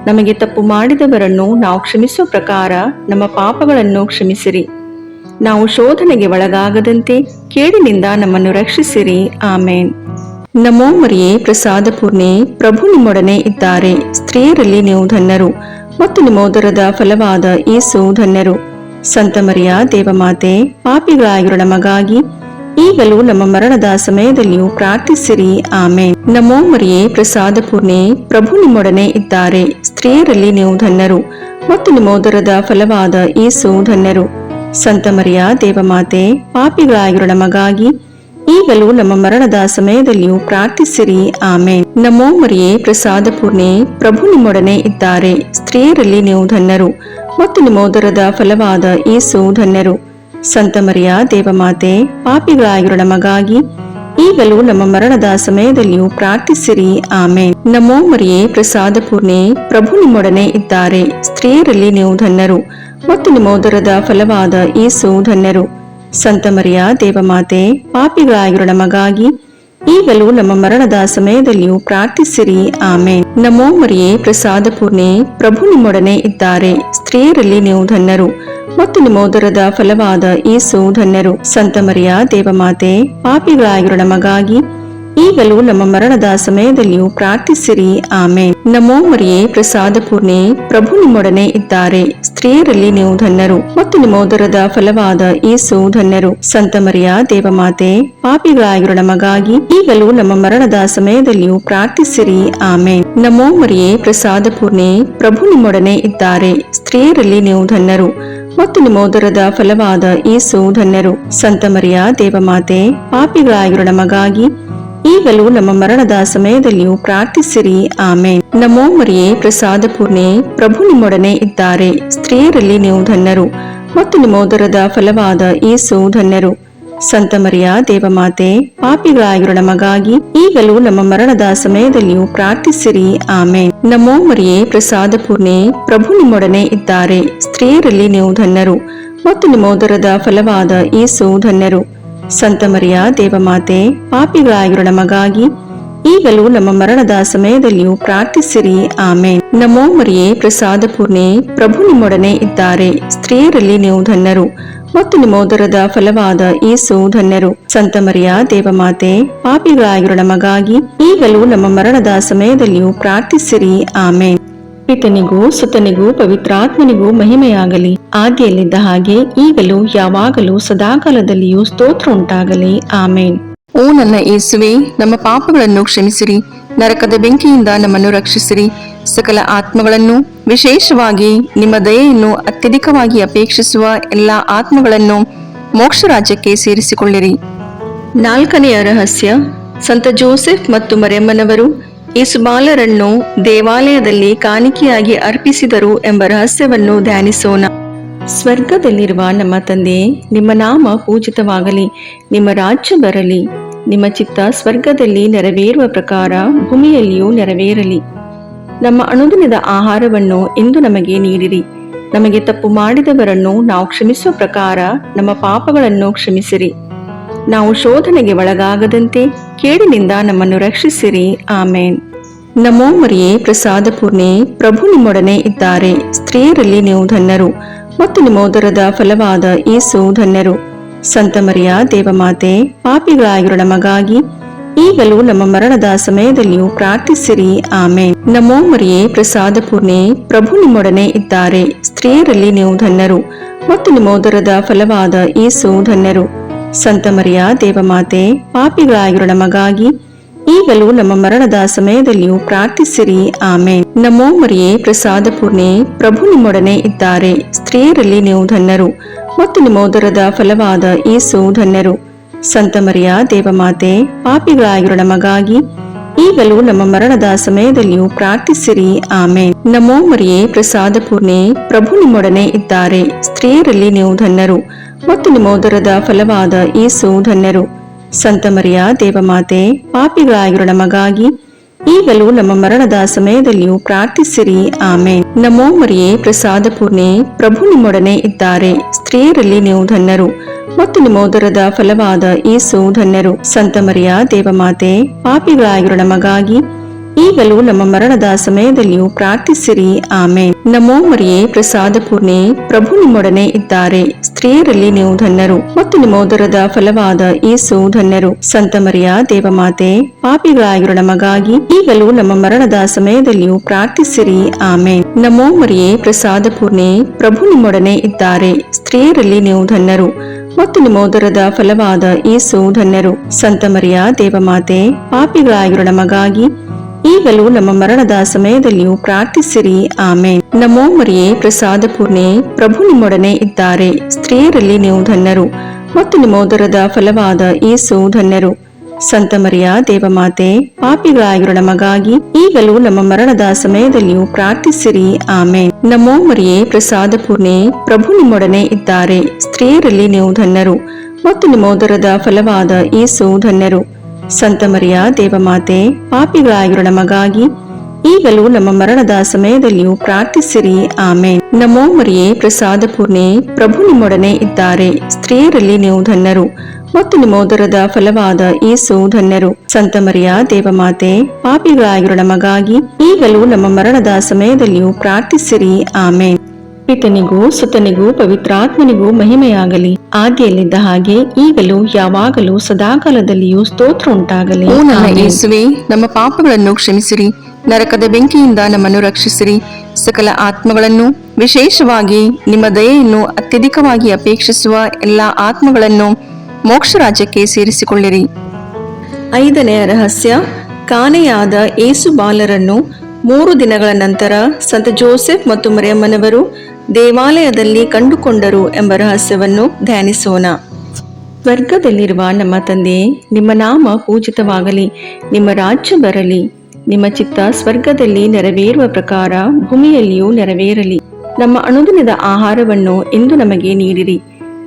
ನಮಗೆ ತಪ್ಪು ಮಾಡಿದವರನ್ನು ನಾವು ಕ್ಷಮಿಸುವ ಪ್ರಕಾರ ನಮ್ಮ ಪಾಪಗಳನ್ನು ಕ್ಷಮಿಸಿರಿ. ನಾವು ಶೋಧನೆಗೆ ಒಳಗಾಗದಂತೆ ಕೇಡಿನಿಂದ ನಮ್ಮನ್ನು ರಕ್ಷಿಸಿರಿ. ಆಮೇನ್. ನಮೋ ಮರಿಯೇ, ಪ್ರಸಾದ ಪೂರ್ಣೆ, ಪ್ರಭು ನಿಮ್ಮೊಡನೆ ಇದ್ದಾರೆ. ಸ್ತ್ರೀಯರಲ್ಲಿ ನೀವು ಧನ್ಯರು ಮತ್ತು ನಿಮ್ಮ ಉದರದ ಫಲವಾದ ಯೇಸು ಧನ್ಯರು. ಸಂತ ಮರಿಯ ದೇವಮಾತೆ, ಪಾಪಿಗಳಾಗಿರೋ ನಮಗಾಗಿ ಈಗಲೂ ನಮ್ಮ ಮರಣದ ಸಮಯದಲ್ಲಿಯೂ ಪ್ರಾರ್ಥಿಸಿರಿ. ಆಮೇನ್. ನಮೋ ಮರಿಯೇ, ಪ್ರಸಾದ ಪೂರ್ಣೆ, ಪ್ರಭು ನಿಮ್ಮೊಡನೆ ಇದ್ದಾರೆ. ಸ್ತ್ರೀಯರಲ್ಲಿ ನೀವು ಧನ್ಯರು ಮತ್ತು ನಿಮ್ಮ ಉದರದ ಫಲವಾದ ಯೇಸು ಧನ್ಯರು. ಸಂತ ಮರಿಯ ದೇವಮಾತೆ, ಪಾಪಿಗಳಾಗಿರೋ ನಮಗಾಗಿ ಈಗಲೂ ನಮ್ಮ ಮರಣದ ಸಮಯದಲ್ಲಿಯೂ ಪ್ರಾರ್ಥಿಸಿರಿ. ಆಮೇನ್. ನಮೋ ಮರಿಯೇ, ಪ್ರಸಾದ ಪೂರ್ಣೆ, ಪ್ರಭು ನಿಮ್ಮೊಡನೆ ಇದ್ದಾರೆ. ಸ್ತ್ರೀಯರಲ್ಲಿ ನೀವು ಧನ್ಯರು ಮತ್ತು ನಿಮ್ಮ ಉದರದ ಫಲವಾದ ಯೇಸು ಧನ್ಯರು. ಸಂತ ಮರಿಯ ದೇವಮಾತೆ, ಪಾಪಿಗಳಾಗಿರೋ ನಮಗಾಗಿ ಈಗಲೂ ನಮ್ಮ ಮರಣದ ಸಮಯದಲ್ಲಿಯೂ ಪ್ರಾರ್ಥಿಸಿರಿ. ಆಮೇನ್. ನಮೋ ಮರಿಯೇ, ಪ್ರಸಾದ ಪೂರ್ಣೆ, ಪ್ರಭು ನಿಮ್ಮೊಡನೆ ಇದ್ದಾರೆ. ಸ್ತ್ರೀಯರಲ್ಲಿ ನೀವು ಧನ್ಯರು ಮತ್ತು ನಿಮ್ಮ ಉದರದ ಫಲವಾದ ಯೇಸು ಧನ್ಯರು. ಸಂತ ಮರಿಯ ದೇವಮಾತೆ, ಪಾಪಿಗಳಾಗಿರೋ ನಮಗಾಗಿ ಈಗಲೂ ನಮ್ಮ ಮರಣದ ಸಮಯದಲ್ಲಿಯೂ ಪ್ರಾರ್ಥಿಸಿರಿ. ಆಮೇನ್. ನಮೋ ಮರಿಯೇ, ಪ್ರಸಾದ ಪೂರ್ಣೆ, ಪ್ರಭು ನಿಮ್ಮೊಡನೆ ಇದ್ದಾರೆ. ಸ್ತ್ರೀಯರಲ್ಲಿ ನೀವು ಧನ್ಯರು ಮತ್ತು ನಿಮ್ಮ ಉದರದ ಫಲವಾದ ಯೇಸು ಧನ್ಯರು. ಸಂತ ಮರಿಯ ದೇವಮಾತೆ, ಪಾಪಿಗಳಾಗಿರೋ ನಮಗಾಗಿ ಈಗಲೂ ನಮ್ಮ ಮರಣದ ಸಮಯದಲ್ಲಿಯೂ ಪ್ರಾರ್ಥಿಸಿರಿ. ಆಮೇನ್. ನಮೋ ಮರಿಯೇ, ಪ್ರಸಾದ ಪೂರ್ಣೆ, ಪ್ರಭು ನಿಮ್ಮೊಡನೆ ಇದ್ದಾರೆ. ಸ್ತ್ರೀಯರಲ್ಲಿ ನೀವು ಧನ್ಯರು ಮತ್ತು ನಿಮ್ಮ ಉದರದ ಫಲವಾದ ಯೇಸು ಧನ್ಯರು. ಸಂತ ಮರಿಯ ದೇವಮಾತೆ, ಪಾಪಿಗಳಾಗಿರೋ ನಮಗಾಗಿ ಈಗಲೂ ನಮ್ಮ ಮರಣದ ಸಮಯದಲ್ಲಿಯೂ ಪ್ರಾರ್ಥಿಸಿರಿ. ಆಮೇನ್. ನಮೋ ಮರಿಯೇ, ಪ್ರಸಾದ ಪೂರ್ಣೆ, ಪ್ರಭು ನಿಮ್ಮೊಡನೆ ಇದ್ದಾರೆ. ಸ್ತ್ರೀಯರಲ್ಲಿ ನೀವು ಧನ್ಯರು ಮತ್ತು ನಿಮ್ಮ ಉದರದ ಫಲವಾದ ಯೇಸು ಧನ್ಯರು. ಸಂತ ಮರಿಯ ದೇವಮಾತೆ, ಪಾಪಿಗಳಾಗಿರೋ ನಮಗಾಗಿ ಈಗಲೂ ನಮ್ಮ ಮರಣದ ಸಮಯದಲ್ಲಿಯೂ ಪ್ರಾರ್ಥಿಸಿರಿ. ಆಮೇನ್. ನಮೋ ಮರಿಯೇ, ಪ್ರಸಾದ ಪೂರ್ಣೆ, ಪ್ರಭು ನಿಮ್ಮೊಡನೆ ಇದ್ದಾರೆ. ಸ್ತ್ರೀಯರಲ್ಲಿ ನೀವು ಧನ್ಯರು ಮತ್ತು ನಿಮ್ಮ ಉದರದ ಫಲವಾದ ಯೇಸು ಧನ್ಯರು. ಸಂತ ಮರಿಯ ದೇವಮಾತೆ, ಪಾಪಿಗಳಾಗಿರೋ ನಮಗಾಗಿ ಈಗಲೂ ನಮ್ಮ ಮರಣದ ಸಮಯದಲ್ಲಿಯೂ ಪ್ರಾರ್ಥಿಸಿರಿ. ಆಮೇನ್. ನಮೋ ಮರಿಯೇ, ಪ್ರಸಾದ ಪೂರ್ಣೆ, ಪ್ರಭು ನಿಮ್ಮೊಡನೆ ಇದ್ದಾರೆ. ಸ್ತ್ರೀಯರಲ್ಲಿ ನೀವು ಧನ್ಯರು ಮತ್ತು ನಿಮ್ಮ ಉದರದ ಫಲವಾದ ಯೇಸು ಧನ್ಯರು. ಸಂತ ಮರಿಯ ದೇವಮಾತೆ, ಪಾಪಿಗಳಾಗಿರೋ ನಮಗಾಗಿ ಈಗಲೂ ನಮ್ಮ ಮರಣದ ಸಮಯದಲ್ಲಿಯೂ ಪ್ರಾರ್ಥಿಸಿರಿ. ಆಮೇನ್. ನಮೋ ಮರಿಯೇ, ಪ್ರಸಾದ ಪೂರ್ಣೆ, ಪ್ರಭು ನಿಮ್ಮೊಡನೆ ಇದ್ದಾರೆ. ಸ್ತ್ರೀಯರಲ್ಲಿ ನೀವು ಧನ್ಯರು ಮತ್ತು ನಿಮ್ಮ ಉದರದ ಫಲವಾದ ಯೇಸು ಧನ್ಯರು. ಸಂತ ಮರಿಯ ದೇವಮಾತೆ, ಪಾಪಿಗಳಾಗಿರೋ ನಮಗಾಗಿ ಈಗಲೂ ನಮ್ಮ ಮರಣದ ಸಮಯದಲ್ಲಿಯೂ ಪ್ರಾರ್ಥಿಸಿರಿ. ಆಮೇನ್. ಪಿತನಿಗೂ ಸುತನಿಗೂ ಪವಿತ್ರಾತ್ಮನಿಗೂ ಮಹಿಮೆಯಾಗಲಿ, ಆದಿಯಲ್ಲಿದ್ದ ಹಾಗೆ ಈಗಲೂ ಯಾವಾಗಲೂ ಸದಾಕಾಲದಲ್ಲಿಯೂ ಸ್ತೋತ್ರ ಉಂಟಾಗಲಿ. ಆಮೇನ್. ಓ ನನ್ನ ಯೇಸುವೆ, ನಮ್ಮ ಪಾಪಗಳನ್ನು ಕ್ಷಮಿಸಿರಿ, ನರಕದ ಬೆಂಕಿಯಿಂದ ನಮ್ಮನ್ನು ರಕ್ಷಿಸಿರಿ, ಸಕಲ ಆತ್ಮಗಳನ್ನು, ವಿಶೇಷವಾಗಿ ನಿಮ್ಮ ದಯೆಯನ್ನು ಅತ್ಯಧಿಕವಾಗಿ ಅಪೇಕ್ಷಿಸುವ ಎಲ್ಲಾ ಆತ್ಮಗಳನ್ನು ಮೋಕ್ಷ ರಾಜ್ಯಕ್ಕೆ ಸೇರಿಸಿಕೊಳ್ಳಿರಿ. 4ನೆಯ ರಹಸ್ಯ, ಸಂತ ಜೋಸೆಫ್ ಮತ್ತು ಮರಿಯಮ್ಮನವರು ಯೇಸುಬಾಲರನ್ನು ದೇವಾಲಯದಲ್ಲಿ ಕಾಣಿಕೆಯಾಗಿ ಅರ್ಪಿಸಿದರು ಎಂಬ ರಹಸ್ಯವನ್ನು ಧ್ಯಾನಿಸೋಣ. ಸ್ವರ್ಗದಲ್ಲಿರುವ ನಮ್ಮ ತಂದೆಯೇ, ನಿಮ್ಮ ನಾಮ ಪೂಜಿತವಾಗಲಿ, ನಿಮ್ಮ ರಾಜ್ಯ ಬರಲಿ, ನಿಮ್ಮ ಚಿತ್ತ ಸ್ವರ್ಗದಲ್ಲಿ ನೆರವೇರುವ ಪ್ರಕಾರ ಭೂಮಿಯಲ್ಲಿಯೂ ನೆರವೇರಲಿ. ನಮ್ಮ ಅನುದಿನದ ಆಹಾರವನ್ನು ಇಂದು ನಮಗೆ ನೀಡಿರಿ. ನಮಗೆ ತಪ್ಪು ಮಾಡಿದವರನ್ನು ನಾವು ಕ್ಷಮಿಸುವ ಪ್ರಕಾರ ನಮ್ಮ ಪಾಪಗಳನ್ನು ಕ್ಷಮಿಸಿರಿ. ನಾವು ಶೋಧನೆಗೆ ಒಳಗಾಗದಂತೆ ಕೇಡಿನಿಂದ ನಮ್ಮನ್ನು ರಕ್ಷಿಸಿರಿ. ಆಮೇನ್. ನಮೋ ಮರಿಯೇ, ಪ್ರಸಾದ ಪೂರ್ಣೆ, ಪ್ರಭು ನಿಮ್ಮೊಡನೆ ಇದ್ದಾರೆ. ಸ್ತ್ರೀಯರಲ್ಲಿ ನೀವು ಧನ್ಯರು ಮತ್ತು ನಿಮ್ಮ ಉದರದ ಫಲವಾದ ಯೇಸು ಧನ್ಯರು. ಸಂತ ಮರಿಯ ದೇವಮಾತೆ, ಪಾಪಿಗಳಾಗಿರೋ ನಮಗಾಗಿ ಈಗಲೂ ನಮ್ಮ ಮರಣದ ಸಮಯದಲ್ಲಿಯೂ ಪ್ರಾರ್ಥಿಸಿರಿ. ಆಮೇನ್. ನಮೋ ಮರಿಯೇ, ಪ್ರಸಾದ ಪೂರ್ಣೆ, ಪ್ರಭು ನಿಮ್ಮೊಡನೆ ಇದ್ದಾರೆ. ಸ್ತ್ರೀಯರಲ್ಲಿ ನೀವು ಧನ್ಯರು ಮತ್ತು ನಿಮ್ಮ ಉದರದ ಫಲವಾದ ಯೇಸು ಧನ್ಯರು. ಸಂತ ಮರಿಯ ದೇವಮಾತೆ, ಪಾಪಿಗಳಾಗಿರೋ ನಮಗಾಗಿ ಈಗಲೂ ನಮ್ಮ ಮರಣದ ಸಮಯದಲ್ಲಿಯೂ ಪ್ರಾರ್ಥಿಸಿರಿ. ಆಮೇನ್. ನಮೋ ಮರಿಯೇ, ಪ್ರಸಾದ ಪೂರ್ಣೆ, ಪ್ರಭು ನಿಮ್ಮೊಡನೆ ಇದ್ದಾರೆ. ಸ್ತ್ರೀಯರಲ್ಲಿ ನೀವು ಧನ್ಯರು ಮತ್ತು ನಿಮ್ಮ ಉದರದ ಫಲವಾದ ಯೇಸು ಧನ್ಯರು. ಸಂತ ಮರಿಯ ದೇವಮಾತೆ, ಪಾಪಿಗಳಾಗಿರೋ ನಮಗಾಗಿ ಈಗಲೂ ನಮ್ಮ ಮರಣದ ಸಮಯದಲ್ಲಿಯೂ ಪ್ರಾರ್ಥಿಸಿರಿ. ಆಮೇನ್. ನಮೋ ಮರಿಯೇ, ಪ್ರಸಾದ ಪೂರ್ಣೆ, ಪ್ರಭು ನಿಮ್ಮೊಡನೆ ಇದ್ದಾರೆ. ಸ್ತ್ರೀಯರಲ್ಲಿ ನೀವು ಧನ್ಯರು ಮತ್ತು ನಿಮ್ಮ ಉದರದ ಫಲವಾದ ಯೇಸು ಧನ್ಯರು. ಸಂತ ಮರಿಯ ದೇವಮಾತೆ, ಪಾಪಿಗಳಾಗಿರೋ ನಮಗಾಗಿ ಈಗಲೂ ನಮ್ಮ ಮರಣದ ಸಮಯದಲ್ಲಿಯೂ ಪ್ರಾರ್ಥಿಸಿರಿ. ಆಮೇನ್. ನಮೋ ಮರಿಯೇ, ಪ್ರಸಾದ ಪೂರ್ಣೆ, ಪ್ರಭು ನಿಮ್ಮೊಡನೆ ಇದ್ದಾರೆ. ಸ್ತ್ರೀಯರಲ್ಲಿ ನೀವು ಧನ್ಯರು ಮತ್ತು ನಿಮ್ಮ ಉದರದ ಫಲವಾದ ಯೇಸು ಧನ್ಯರು. ಸಂತ ಮರಿಯ ದೇವಮಾತೆ, ಪಾಪಿಗಳಾಗಿರೋ ನಮಗಾಗಿ ಈಗಲೂ ನಮ್ಮ ಮರಣದ ಸಮಯದಲ್ಲಿಯೂ ಪ್ರಾರ್ಥಿಸಿರಿ. ಆಮೇನ್. ನಮೋ ಮರಿಯೇ, ಪ್ರಸಾದ ಪೂರ್ಣೆ, ಪ್ರಭು ನಿಮ್ಮೊಡನೆ ಇದ್ದಾರೆ. ಸ್ತ್ರೀಯರಲ್ಲಿ ನೀವು ಧನ್ಯರು ಮತ್ತು ನಿಮ್ಮ ಉದರದ ಫಲವಾದ ಯೇಸು ಧನ್ಯರು. ಸಂತ ಮರಿಯ ದೇವಮಾತೆ, ಪಾಪಿಗಳಾಗಿರೋ ನಮಗಾಗಿ ಈಗಲೂ ನಮ್ಮ ಮರಣದ ಸಮಯದಲ್ಲಿಯೂ ಪ್ರಾರ್ಥಿಸಿರಿ. ಆಮೇನ್. ನಮೋ ಮರಿಯೇ, ಪ್ರಸಾದ ಪೂರ್ಣೆ, ಪ್ರಭು ನಿಮ್ಮೊಡನೆ ಇದ್ದಾರೆ. ಸ್ತ್ರೀಯರಲ್ಲಿ ನೀವು ಧನ್ಯರು ಮತ್ತು ನಿಮ್ಮ ಉದರದ ಫಲವಾದ ಯೇಸು ಧನ್ಯರು. ಸಂತ ಮರಿಯ ದೇವಮಾತೆ, ಪಾಪಿಗಳಾಗಿರೋ ನಮಗಾಗಿ ಈಗಲೂ ನಮ್ಮ ಮರಣದ ಸಮಯದಲ್ಲಿಯೂ ಪ್ರಾರ್ಥಿಸಿರಿ. ಆಮೇನ್. ನಮೋ ಮರಿಯೇ, ಪ್ರಸಾದ ಪೂರ್ಣೆ, ಪ್ರಭು ನಿಮ್ಮೊಡನೆ ಇದ್ದಾರೆ. ಸ್ತ್ರೀಯರಲ್ಲಿ ನೀವು ಧನ್ಯರು ಮತ್ತು ನಿಮ್ಮ ಉದರದ ಫಲವಾದ ಯೇಸು ಧನ್ಯರು. ಸಂತ ಮರಿಯ ದೇವಮಾತೆ, ಪಾಪಿಗಳಾಗಿರೋ ನಮಗಾಗಿ ಈಗಲೂ ನಮ್ಮ ಮರಣದ ಸಮಯದಲ್ಲಿಯೂ ಪ್ರಾರ್ಥಿಸಿರಿ. ಆಮೇನ್. ನಮೋ ಮರಿಯೇ, ಪ್ರಸಾದ ಪೂರ್ಣೆ, ಪ್ರಭು ನಿಮ್ಮೊಡನೆ ಇದ್ದಾರೆ. ಸ್ತ್ರೀಯರಲ್ಲಿ ನೀವು ಧನ್ಯರು ಮತ್ತು ನಿಮ್ಮ ಉದರದ ಫಲವಾದ ಯೇಸು ಧನ್ಯರು. ಸಂತ ಮರಿಯ ದೇವಮಾತೆ, ಪಾಪಿಗಳಾಗಿರೋ ನಮಗಾಗಿ ಈಗಲೂ ನಮ್ಮ ಮರಣದ ಸಮಯದಲ್ಲಿಯೂ ಪ್ರಾರ್ಥಿಸಿರಿ. ಆಮೇನ್. ನಮೋ ಮರಿಯೇ, ಪ್ರಸಾದ ಪೂರ್ಣೆ, ಪ್ರಭು ನಿಮ್ಮೊಡನೆ ಇದ್ದಾರೆ. ಸ್ತ್ರೀಯರಲ್ಲಿ ನೀವು ಧನ್ಯರು ಮತ್ತು ನಿಮ್ಮ ಉದರದ ಫಲವಾದ ಯೇಸು ಧನ್ಯರು. ಸಂತ ಮರಿಯ ದೇವಮಾತೆ, ಪಾಪಿಗಳಾಗಿರೋ ನಮಗಾಗಿ ಈಗಲೂ ನಮ್ಮ ಮರಣದ ಸಮಯದಲ್ಲಿಯೂ ಪ್ರಾರ್ಥಿಸಿರಿ. ಆಮೇನ್. ಪಿತನಿಗೂ ಸುತನಿಗೂ ಪವಿತ್ರಾತ್ಮನಿಗೂ ಮಹಿಮೆಯಾಗಲಿ, ಆದಿಯಲ್ಲಿದ್ದ ಹಾಗೆ ಈಗಲೂ ಯಾವಾಗಲೂ ಸದಾಕಾಲದಲ್ಲಿಯೂ ಸ್ತೋತ್ರ ಉಂಟಾಗಲಿ. ಓ ನನ್ನ ಯೇಸುವೆ, ನಮ್ಮ ಪಾಪಗಳನ್ನು ಕ್ಷಮಿಸಿರಿ, ನರಕದ ಬೆಂಕಿಯಿಂದ ನಮ್ಮನ್ನು ರಕ್ಷಿಸಿರಿ, ಸಕಲ ಆತ್ಮಗಳನ್ನು, ವಿಶೇಷವಾಗಿ ನಿಮ್ಮ ದಯೆಯನ್ನು ಅತ್ಯಧಿಕವಾಗಿ ಅಪೇಕ್ಷಿಸುವ ಎಲ್ಲಾ ಆತ್ಮಗಳನ್ನು ಮೋಕ್ಷ ರಾಜ್ಯಕ್ಕೆ ಸೇರಿಸಿಕೊಳ್ಳಿರಿ. 5ನೆಯ ರಹಸ್ಯ, ಕಾಣೆಯಾದ ಯೇಸು ಬಾಲರನ್ನು 3 ದಿನಗಳ ನಂತರ ಸಂತ ಜೋಸೆಫ್ ಮತ್ತು ಮರಿಯಮ್ಮನವರು ದೇವಾಲಯದಲ್ಲಿ ಕಂಡುಕೊಂಡರು ಎಂಬ ರಹಸ್ಯವನ್ನು ಧ್ಯಾನಿಸೋಣ. ಸ್ವರ್ಗದಲ್ಲಿರುವ ನಮ್ಮ ತಂದೆಯೇ, ನಿಮ್ಮ ನಾಮ ಪೂಜಿತವಾಗಲಿ, ನಿಮ್ಮ ರಾಜ್ಯ ಬರಲಿ, ನಿಮ್ಮ ಚಿತ್ತ ಸ್ವರ್ಗದಲ್ಲಿ ನೆರವೇರುವ ಪ್ರಕಾರ ಭೂಮಿಯಲ್ಲಿಯೂ ನೆರವೇರಲಿ. ನಮ್ಮ ಅನುದಿನದ ಆಹಾರವನ್ನು ಇಂದು ನಮಗೆ ನೀಡಿರಿ.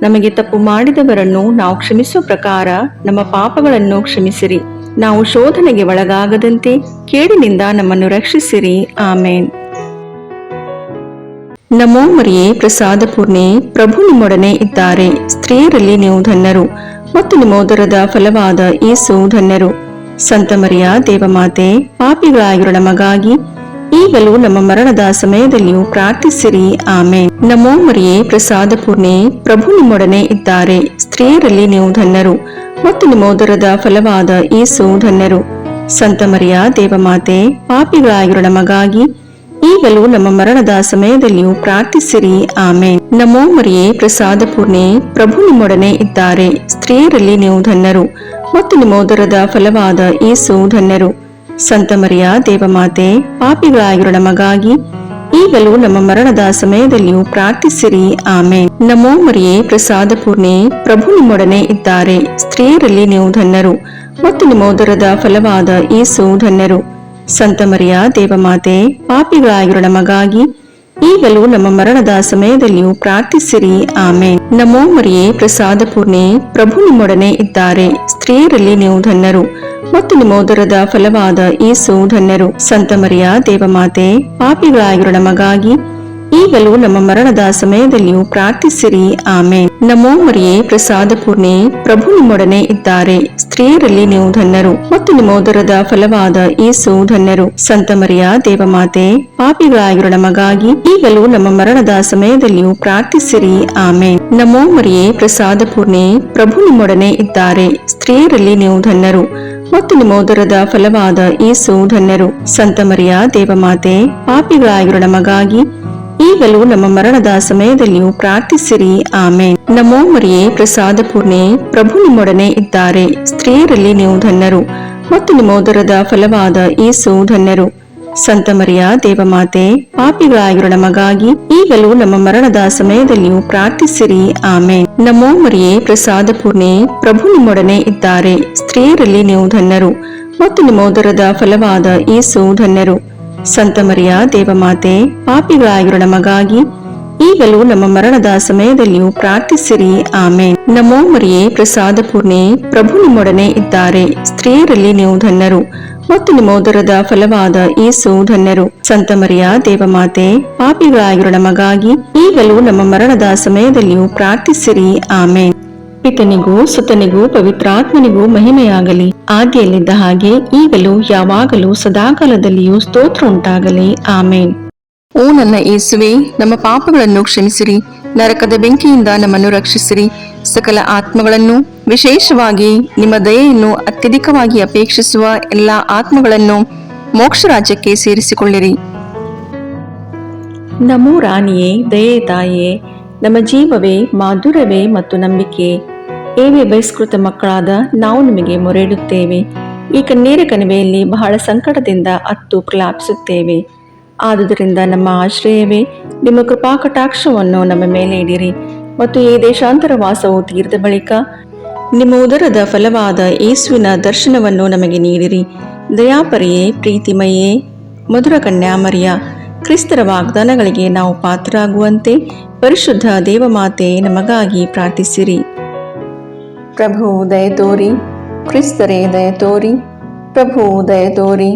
ನಮಗೆ ತಪ್ಪು ಮಾಡಿದವರನ್ನು ನಾವು ಕ್ಷಮಿಸುವ ಪ್ರಕಾರ ನಮ್ಮ ಪಾಪಗಳನ್ನು ಕ್ಷಮಿಸಿರಿ. ನಾವು ಶೋಧನೆಗೆ ಒಳಗಾಗದಂತೆ ಕೇಡಿನಿಂದ ನಮ್ಮನ್ನು ರಕ್ಷಿಸಿರಿ. ಆಮೇನ್. ನಮೋ ಮರಿಯೇ, ಪ್ರಸಾದ ಪೂರ್ಣೆ, ಪ್ರಭು ನಿಮ್ಮೊಡನೆ ಇದ್ದಾರೆ. ಸ್ತ್ರೀಯರಲ್ಲಿ ನೀವು ಧನ್ಯರು ಮತ್ತು ನಿಮ್ಮ ಉದರದ ಫಲವಾದ ಯೇಸು ಧನ್ಯರು. ಸಂತ ಮರಿಯ ದೇವಮಾತೆ, ಪಾಪಿಗಳಾಗಿರೋ ನಮಗಾಗಿ ಈಗಲೂ ನಮ್ಮ ಮರಣದ ಸಮಯದಲ್ಲಿಯೂ ಪ್ರಾರ್ಥಿಸಿರಿ. ಆಮೇನ್. ನಮೋ ಮರಿಯೇ, ಪ್ರಸಾದ ಪೂರ್ಣೆ, ಪ್ರಭು ನಿಮ್ಮೊಡನೆ ಇದ್ದಾರೆ. ಸ್ತ್ರೀಯರಲ್ಲಿ ನೀವು ಧನ್ಯರು ಮತ್ತು ನಿಮ್ಮ ಉದರದ ಫಲವಾದ ಯೇಸು ಧನ್ಯರು. ಸಂತ ಮರಿಯ ದೇವಮಾತೆ, ಪಾಪಿಗಳಾಗಿರೋ ನಮಗಾಗಿ ಈಗಲೂ ನಮ್ಮ ಮರಣದ ಸಮಯದಲ್ಲಿಯೂ ಪ್ರಾರ್ಥಿಸಿರಿ. ಆಮೇನ್. ನಮೋ ಮರಿಯೇ, ಪ್ರಸಾದ ಪೂರ್ಣೆ, ಪ್ರಭು ನಿಮ್ಮೊಡನೆ ಇದ್ದಾರೆ. ಸ್ತ್ರೀಯರಲ್ಲಿ ನೀವು ಧನ್ಯರು ಮತ್ತು ನಿಮ್ಮ ಉದರದ ಫಲವಾದ ಯೇಸು ಧನ್ಯರು. ಸಂತ ಮರಿಯ ದೇವಮಾತೆ, ಪಾಪಿಗಳಾಗಿರೋ ನಮಗಾಗಿ ಈಗಲೂ ನಮ್ಮ ಮರಣದ ಸಮಯದಲ್ಲಿಯೂ ಪ್ರಾರ್ಥಿಸಿರಿ. ಆಮೇನ್. ನಮೋ ಮರಿಯೇ, ಪ್ರಸಾದ ಪೂರ್ಣೆ, ಪ್ರಭು ನಿಮ್ಮೊಡನೆ ಇದ್ದಾರೆ. ಸ್ತ್ರೀಯರಲ್ಲಿ ನೀವು ಧನ್ಯರು ಮತ್ತು ನಿಮ್ಮ ಉದರದ ಫಲವಾದ ಯೇಸು ಧನ್ಯರು. ಸಂತ ಮರಿಯ ದೇವಮಾತೆ, ಪಾಪಿಗಳಾಗಿರೋ ನಮಗಾಗಿ ಈಗಲೂ ನಮ್ಮ ಮರಣದ ಸಮಯದಲ್ಲಿಯೂ ಪ್ರಾರ್ಥಿಸಿರಿ. ಆಮೇನ್. ನಮೋ ಮರಿಯೇ, ಪ್ರಸಾದ ಪೂರ್ಣೆ, ಪ್ರಭು ನಿಮ್ಮೊಡನೆ ಇದ್ದಾರೆ. ಸ್ತ್ರೀಯರಲ್ಲಿ ನೀವು ಧನ್ಯರು ಮತ್ತು ನಿಮ್ಮ ಉದರದ ಫಲವಾದ ಯೇಸು ಧನ್ಯರು. ಸಂತ ಮರಿಯ ದೇವಮಾತೆ, ಪಾಪಿಗಳಾಗಿರೋ ನಮಗಾಗಿ ಈಗಲೂ ನಮ್ಮ ಮರಣದ ಸಮಯದಲ್ಲಿಯೂ ಪ್ರಾರ್ಥಿಸಿರಿ. ಆಮೇನ್. ನಮೋ ಮರಿಯೇ, ಪ್ರಸಾದ ಪೂರ್ಣೆ, ಪ್ರಭು ನಿಮ್ಮೊಡನೆ ಇದ್ದಾರೆ. ಸ್ತ್ರೀಯರಲ್ಲಿ ನೀವು ಧನ್ಯರು ಮತ್ತು ನಿಮ್ಮ ಉದರದ ಫಲವಾದ ಯೇಸು ಧನ್ಯರು. ಸಂತ ಮರಿಯ ದೇವಮಾತೆ, ಪಾಪಿಗಳಾಗಿರೋ ನಮಗಾಗಿ ಈಗಲೂ ನಮ್ಮ ಮರಣದ ಸಮಯದಲ್ಲಿಯೂ ಪ್ರಾರ್ಥಿಸಿರಿ. ಆಮೇನ್. ನಮೋ ಮರಿಯೇ, ಪ್ರಸಾದ ಪೂರ್ಣೆ, ಪ್ರಭು ನಿಮ್ಮೊಡನೆ ಇದ್ದಾರೆ. ಸ್ತ್ರೀಯರಲ್ಲಿ ನೀವು ಧನ್ಯರು ಮತ್ತು ನಿಮ್ಮ ಉದರದ ಫಲವಾದ ಯೇಸು ಧನ್ಯರು. ಸಂತ ಮರಿಯ ದೇವಮಾತೆ, ಪಾಪಿಗಳಾಗಿರೋ ನಮಗಾಗಿ ಈಗಲೂ ನಮ್ಮ ಮರಣದ ಸಮಯದಲ್ಲಿಯೂ ಪ್ರಾರ್ಥಿಸಿರಿ. ಆಮೇನ್. ನಮೋ ಮರಿಯೇ, ಪ್ರಸಾದ ಪೂರ್ಣೆ, ಪ್ರಭು ನಿಮ್ಮೊಡನೆ ಇದ್ದಾರೆ. ಸ್ತ್ರೀಯರಲ್ಲಿ ನೀವು ಧನ್ಯರು ಮತ್ತು ನಿಮ್ಮ ಉದರದ ಫಲವಾದ ಯೇಸು ಧನ್ಯರು. ಸಂತ ಮರಿಯ ದೇವಮಾತೆ, ಪಾಪಿಗಳಾಗಿರೋ ನಮಗಾಗಿ ಈಗಲೂ ನಮ್ಮ ಮರಣದ ಸಮಯದಲ್ಲಿಯೂ ಪ್ರಾರ್ಥಿಸಿರಿ. ಆಮೇನ್. ನಮೋ ಮರಿಯೇ, ಪ್ರಸಾದ ಪೂರ್ಣೆ, ಪ್ರಭು ನಿಮ್ಮೊಡನೆ ಇದ್ದಾರೆ. ಸ್ತ್ರೀಯರಲ್ಲಿ ನೀವು ಧನ್ಯರು ಮತ್ತು ನಿಮ್ಮ ಉದರದ ಫಲವಾದ ಯೇಸು ಧನ್ಯರು. ಸಂತ ಮರಿಯ ದೇವಮಾತೆ, ಪಾಪಿಗಳಾಗಿರೋ ನಮಗಾಗಿ ಈಗಲೂ ನಮ್ಮ ಮರಣದ ಸಮಯದಲ್ಲಿಯೂ ಪ್ರಾರ್ಥಿಸಿರಿ. ಆಮೇನ್. ನಮೋ ಮರಿಯೇ, ಪ್ರಸಾದ ಪೂರ್ಣೆ, ಪ್ರಭು ನಿಮ್ಮೊಡನೆ ಇದ್ದಾರೆ. ಸ್ತ್ರೀಯರಲ್ಲಿ ನೀವು ಧನ್ಯರು ಮತ್ತು ನಿಮ್ಮ ಉದರದ ಫಲವಾದ ಯೇಸು ಧನ್ಯರು. ಸಂತ ಮರಿಯ ದೇವಮಾತೆ, ಪಾಪಿಗಳಾಗಿರೋ ನಮಗಾಗಿ ಈಗಲೂ ನಮ್ಮ ಮರಣದ ಸಮಯದಲ್ಲಿಯೂ ಪ್ರಾರ್ಥಿಸಿರಿ. ಆಮೇನ್. ಪಿತನಿಗೂ ಸುತನಿಗೂ ಪವಿತ್ರಾತ್ಮನಿಗೂ ಮಹಿಮೆಯಾಗಲಿ, ಆದಿಯಲ್ಲಿದ್ದ ಹಾಗೆ ಈಗಲೂ ಯಾವಾಗಲೂ ಸದಾಕಾಲದಲ್ಲಿಯೂ ಸ್ತೋತ್ರ ಉಂಟಾಗಲಿ. ಆಮೇನ್. ಓ ನನ್ನ ಯೇಸುವೆ, ನಮ್ಮ ಪಾಪಗಳನ್ನು ಕ್ಷಮಿಸಿರಿ, ನರಕದ ಬೆಂಕಿಯಿಂದ ನಮ್ಮನ್ನು ರಕ್ಷಿಸಿರಿ, ಸಕಲ ಆತ್ಮಗಳನ್ನು, ವಿಶೇಷವಾಗಿ ನಿಮ್ಮ ದಯೆಯನ್ನು ಅತ್ಯಧಿಕವಾಗಿ ಅಪೇಕ್ಷಿಸುವ ಎಲ್ಲ ಆತ್ಮಗಳನ್ನು ಮೋಕ್ಷ ರಾಜ್ಯಕ್ಕೆ ಸೇರಿಸಿಕೊಳ್ಳಿರಿ. ನಮೋ ರಾಣಿಯೇ, ದಯೆ ತಾಯಿಯೇ, ನಮ್ಮ ಜೀವವೇ, ಮಾಧುರ್ಯವೇ ಮತ್ತು ನಂಬಿಕೆ, ಏವೇ ಬಹಿಷ್ಕೃತ ಮಕ್ಕಳಾದ ನಾವು ನಿಮಗೆ ಮೊರೆಯಿಡುತ್ತೇವೆ. ಈ ಕಣ್ಣೀರ ಕಣಿವೆಯಲ್ಲಿ ಬಹಳ ಸಂಕಟದಿಂದ ಅತ್ತು ಪ್ರಲಾಪಿಸುತ್ತೇವೆ. ಆದುದರಿಂದ ನಮ್ಮ ಆಶ್ರಯವೇ, ನಿಮ್ಮ ಕೃಪಾ ಕಟಾಕ್ಷವನ್ನು ನಮ್ಮ ಮೇಲೆ ಇಡಿರಿ ಮತ್ತು ಈ ದೇಶಾಂತರ ವಾಸವು ತೀರಿದ ಬಳಿಕ ನಿಮ್ಮ ಉದರದ ಫಲವಾದ ಯೇಸುವಿನ ದರ್ಶನವನ್ನು ನಮಗೆ ನೀಡಿರಿ. ದಯಾಪರಿಯೇ, ಪ್ರೀತಿಮಯೇ, ಮಧುರ ಕನ್ಯಾಮರಿಯ, ಕ್ರಿಸ್ತರ ವಾಗ್ದಾನಗಳಿಗೆ ನಾವು ಪಾತ್ರರಾಗುವಂತೆ ಪರಿಶುದ್ಧ ದೇವಮಾತೆ ನಮಗಾಗಿ ಪ್ರಾರ್ಥಿಸಿರಿ. ಪ್ರಭು ದಯ ತೋರಿ, ಕ್ರಿಸ್ತರೇ ದಯ ತೋರಿ, ಪ್ರಭು ದಯ ತೋರಿ,